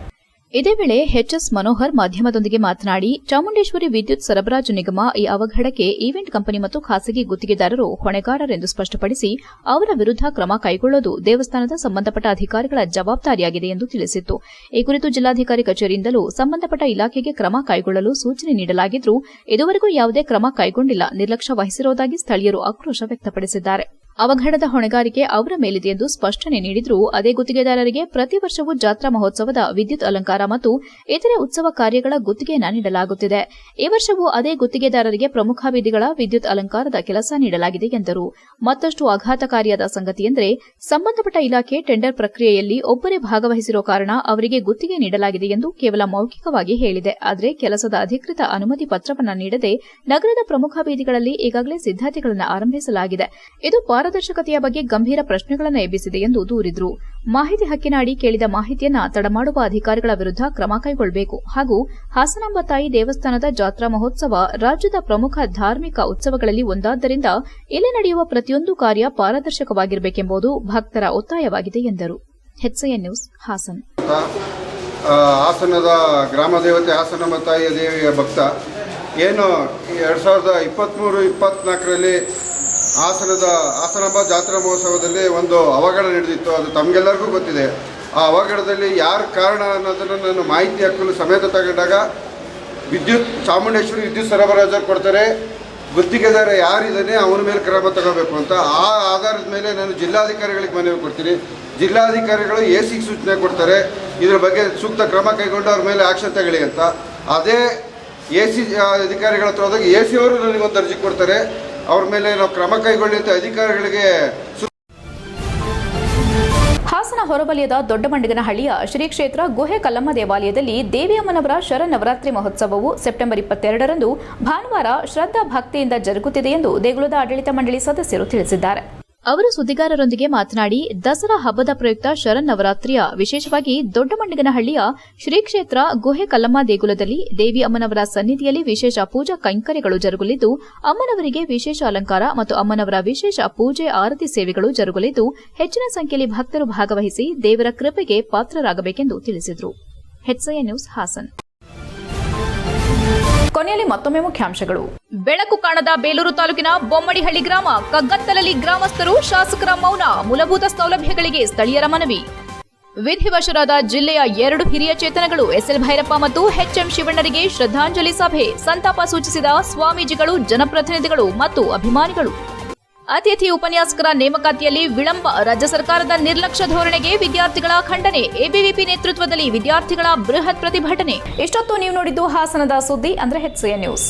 ಇದೇ ವೇಳೆ HS ಮನೋಹರ್ ಮಾಧ್ಯಮದೊಂದಿಗೆ ಮಾತನಾಡಿ, ಚಾಮುಂಡೇಶ್ವರಿ ವಿದ್ಯುತ್ ಸರಬರಾಜು ನಿಗಮ ಈ ಅವಘಡಕ್ಕೆ ಈವೆಂಟ್ ಕಂಪನಿ ಮತ್ತು ಖಾಸಗಿ ಗುತ್ತಿಗೆದಾರರು ಹೊಣೆಗಾರರೆಂದು ಸ್ಪಷ್ಟಪಡಿಸಿ ಅವರ ವಿರುದ್ಧ ಕ್ರಮ ಕೈಗೊಳ್ಳೋದು ದೇವಸ್ಥಾನದ ಸಂಬಂಧಪಟ್ಟ ಅಧಿಕಾರಿಗಳ ಜವಾಬ್ದಾರಿಯಾಗಿದೆ ಎಂದು ತಿಳಿಸಿತ್ತು. ಈ ಕುರಿತು ಜಿಲ್ಲಾಧಿಕಾರಿ ಕಚೇರಿಯಿಂದಲೂ ಸಂಬಂಧಪಟ್ಟ ಇಲಾಖೆಗೆ ಕ್ರಮ ಕೈಗೊಳ್ಳಲು ಸೂಚನೆ ನೀಡಲಾಗಿದ್ದರೂ ಇದುವರೆಗೂ ಯಾವುದೇ ಕ್ರಮ ಕೈಗೊಂಡಿಲ್ಲ, ನಿರ್ಲಕ್ಷ್ಯ ವಹಿಸಿರುವುದಾಗಿ ಸ್ಥಳೀಯರು ಆಕ್ರೋಶ ವ್ಯಕ್ತಪಡಿಸಿದ್ದಾರೆ. ಅವಘಡದ ಹೊಣೆಗಾರಿಕೆ ಅವರ ಮೇಲಿದೆ ಎಂದು ಸ್ಪಷ್ಟನೆ ನೀಡಿದರೂ ಅದೇ ಗುತ್ತಿಗೆದಾರರಿಗೆ ಪ್ರತಿ ವರ್ಷವೂ ಜಾತ್ರಾ ಮಹೋತ್ಸವದ ವಿದ್ಯುತ್ ಅಲಂಕಾರ ಮತ್ತು ಇತರೆ ಉತ್ಸವ ಕಾರ್ಯಗಳ ಗುತ್ತಿಗೆಯನ್ನು ನೀಡಲಾಗುತ್ತಿದೆ. ಈ ವರ್ಷವೂ ಅದೇ ಗುತ್ತಿಗೆದಾರರಿಗೆ ಪ್ರಮುಖ ಬೀದಿಗಳ ವಿದ್ಯುತ್ ಅಲಂಕಾರದ ಕೆಲಸ ನೀಡಲಾಗಿದೆ ಎಂದರು. ಮತ್ತಷ್ಟು ಆಘಾತಕಾರಿಯಾದ ಸಂಗತಿಯೆಂದರೆ, ಸಂಬಂಧಪಟ್ಟ ಇಲಾಖೆ ಟೆಂಡರ್ ಪ್ರಕ್ರಿಯೆಯಲ್ಲಿ ಒಬ್ಬರೇ ಭಾಗವಹಿಸಿರುವ ಕಾರಣ ಅವರಿಗೆ ಗುತ್ತಿಗೆ ನೀಡಲಾಗಿದೆ ಎಂದು ಕೇವಲ ಮೌಖಿಕವಾಗಿ ಹೇಳಿದೆ. ಆದರೆ ಕೆಲಸದ ಅಧಿಕೃತ ಅನುಮತಿ ಪತ್ರವನ್ನು ನೀಡದೆ ನಗರದ ಪ್ರಮುಖ ಬೀದಿಗಳಲ್ಲಿ ಈಗಾಗಲೇ ಸಿದ್ದತೆಗಳನ್ನು ಆರಂಭಿಸಲಾಗಿದೆ. ಇದು ಪಾರದರ್ಶಕತೆಯ ಬಗ್ಗೆ ಗಂಭೀರ ಪ್ರಶ್ನೆಗಳನ್ನು ಎಬ್ಬಿಸಿದೆ ಎಂದು ದೂರಿದರು. ಮಾಹಿತಿ ಹಕ್ಕಿನ ಅಡಿ ಕೇಳಿದ ಮಾಹಿತಿಯನ್ನ ತಡಮಾಡುವ ಅಧಿಕಾರಿಗಳ ವಿರುದ್ಧ ಕ್ರಮ ಕೈಗೊಳ್ಳಬೇಕು ಹಾಗೂ ಹಾಸನಾಂಬ ತಾಯಿ ದೇವಸ್ಥಾನದ ಜಾತ್ರಾ ಮಹೋತ್ಸವ ರಾಜ್ಯದ ಪ್ರಮುಖ ಧಾರ್ಮಿಕ ಉತ್ಸವಗಳಲ್ಲಿ ಒಂದಾದ್ದರಿಂದ ಇಲ್ಲಿ ನಡೆಯುವ ಪ್ರತಿಯೊಂದು ಕಾರ್ಯ ಪಾರದರ್ಶಕವಾಗಿರಬೇಕೆಂಬುದು ಭಕ್ತರ ಒತ್ತಾಯವಾಗಿದೆ ಎಂದರು. HCN news, Hassan. ಹಾಸನದ ಗ್ರಾಮ ದೇವತೆ ಹಾಸನಾಂಬ ತಾಯಿಯ ದೇವಿಯ ಭಕ್ತ ಏನು 2023-24ರಲ್ಲಿ ಹಾಸನಾಂಬ ಜಾತ್ರಾ ಮಹೋತ್ಸವದಲ್ಲಿ ಒಂದು ಅವಘಡ ನಡೆದಿತ್ತು. ಅದು ತಮಗೆಲ್ಲರಿಗೂ ಗೊತ್ತಿದೆ. ಆ ಅವಘಡದಲ್ಲಿ ಯಾರು ಕಾರಣ ಅನ್ನೋದನ್ನು ನಾನು ಮಾಹಿತಿ ಹಕ್ಕಲು ಸಮೇತ ತಗೊಂಡಾಗ ಚಾಮುಂಡೇಶ್ವರಿ ವಿದ್ಯುತ್ ಸರಬರಾಜರು ಕೊಡ್ತಾರೆ, ಗುತ್ತಿಗೆದಾರ ಯಾರಿದ್ದಾನೆ ಅವನ ಮೇಲೆ ಕ್ರಮ ತಗೋಬೇಕು ಅಂತ. ಆ ಆಧಾರದ ಮೇಲೆ ನಾನು ಜಿಲ್ಲಾಧಿಕಾರಿಗಳಿಗೆ ಮನವಿ ಕೊಡ್ತೀನಿ. ಜಿಲ್ಲಾಧಿಕಾರಿಗಳು ACಗೆ ಸೂಚನೆ ಕೊಡ್ತಾರೆ, ಇದ್ರ ಬಗ್ಗೆ ಸೂಕ್ತ ಕ್ರಮ ಕೈಗೊಂಡು ಅವ್ರ ಮೇಲೆ ಆಕ್ಷನ್ ತಗೊಳ್ಳಿ ಅಂತ. ಅದೇ AC ಅಧಿಕಾರಿಗಳ ಹತ್ರ ಹೋದಾಗ AC ಅವರು ನನಗೊಂದು ಅರ್ಜಿ ಕೊಡ್ತಾರೆ, ಅವ್ರ ಮೇಲೆ ನಾವು ಕ್ರಮ ಕೈಗೊಳ್ಳಿ ಅಂತ ಅಧಿಕಾರಿಗಳಿಗೆ. ಹಾಸನ ಹೊರವಲಯದ ದೊಡ್ಡಮಂಡಿಗನಹಳ್ಳಿಯ ಶ್ರೀ ಕ್ಷೇತ್ರ ಗುಹೆ ಕಲ್ಲಮ್ಮ ದೇವಾಲಯದಲ್ಲಿ ದೇವಿಯಮ್ಮನವರ ಶರನ್ನವರಾತ್ರಿ ಮಹೋತ್ಸವವು ಸೆಪ್ಟೆಂಬರ್ 22ರಂದು ಭಾನುವಾರ ಶ್ರದ್ಧಾ ಭಕ್ತಿಯಿಂದ ಜರುಗುತ್ತಿದೆ ಎಂದು ದೇಗುಲದ ಆಡಳಿತ ಮಂಡಳಿ ಸದಸ್ಯರು ತಿಳಿಸಿದ್ದಾರೆ. ಅವರು ಸುದ್ದಿಗಾರರೊಂದಿಗೆ ಮಾತನಾಡಿ, ದಸರಾ ಹಬ್ಬದ ಪ್ರಯುಕ್ತ ಶರನ್ನವರಾತ್ರಿಯ ವಿಶೇಷವಾಗಿ ದೊಡ್ಡಮಂಡಿಗನಹಳ್ಳಿಯ ಶ್ರೀ ಕ್ಷೇತ್ರ ಗುಹೆ ಕಲ್ಲಮ್ಮ ದೇಗುಲದಲ್ಲಿ ದೇವಿ ಅಮ್ಮನವರ ಸನ್ನಿಧಿಯಲ್ಲಿ ವಿಶೇಷ ಪೂಜಾ ಕೈಂಕರ್ಯಗಳು ಜರುಗಲಿದ್ದು, ಅಮ್ಮನವರಿಗೆ ವಿಶೇಷ ಅಲಂಕಾರ ಮತ್ತು ಅಮ್ಮನವರ ವಿಶೇಷ ಪೂಜೆ ಆರತಿ ಸೇವೆಗಳು ಜರುಗಲಿದ್ದು, ಹೆಚ್ಚಿನ ಸಂಖ್ಯೆಯಲ್ಲಿ ಭಕ್ತರು ಭಾಗವಹಿಸಿ ದೇವರ ಕೃಪೆಗೆ ಪಾತ್ರರಾಗಬೇಕೆಂದು ತಿಳಿಸಿದರು. HCN news, Hassan. ಕೊನೆಯಲ್ಲಿ ಮತ್ತೊಮ್ಮೆ ಮುಖ್ಯಾಂಶಗಳು. ಬೆಳಕು ಕಾಣದ ಬೇಲೂರು ತಾಲೂಕಿನ ಬೊಮ್ಮಡಿಹಳ್ಳಿ ಗ್ರಾಮ ಕಗ್ಗತ್ತಲಲ್ಲಿ ಗ್ರಾಮಸ್ಥರು ಶಾಸಕರ ಮೌನ, ಮೂಲಭೂತ ಸೌಲಭ್ಯಗಳಿಗೆ ಸ್ಥಳೀಯರ ಮನವಿ. ವಿಧಿವಶರಾದ ಜಿಲ್ಲೆಯ 2 ಹಿರಿಯ ಚೇತನಗಳು SL ಭೈರಪ್ಪ ಮತ್ತು HM ಶಿವಣ್ಣರಿಗೆ ಶ್ರದ್ಧಾಂಜಲಿ ಸಭೆ, ಸಂತಾಪ ಸೂಚಿಸಿದ ಸ್ವಾಮೀಜಿಗಳು, ಜನಪ್ರತಿನಿಧಿಗಳು ಮತ್ತು ಅಭಿಮಾನಿಗಳು. ಅತಿಥಿ ಉಪನ್ಯಾಸಕರ ನೇಮಕಾತಿಯಲ್ಲಿ ವಿಳಂಬ, ರಾಜ್ಯ ಸರ್ಕಾರದ ನಿರ್ಲಕ್ಷ್ಯ ಧೋರಣೆಗೆ ವಿದ್ಯಾರ್ಥಿಗಳ ಖಂಡನೆ, ABVP ನೇತೃತ್ವದಲ್ಲಿ ವಿದ್ಯಾರ್ಥಿಗಳ ಬೃಹತ್ ಪ್ರತಿಭಟನೆ. ಇಷ್ಟೊತ್ತು ನೀವು ನೋಡಿದ್ದು ಹಾಸನದ ಸುದ್ದಿ ಅಂದ್ರೆ HCN ನ್ಯೂಸ್.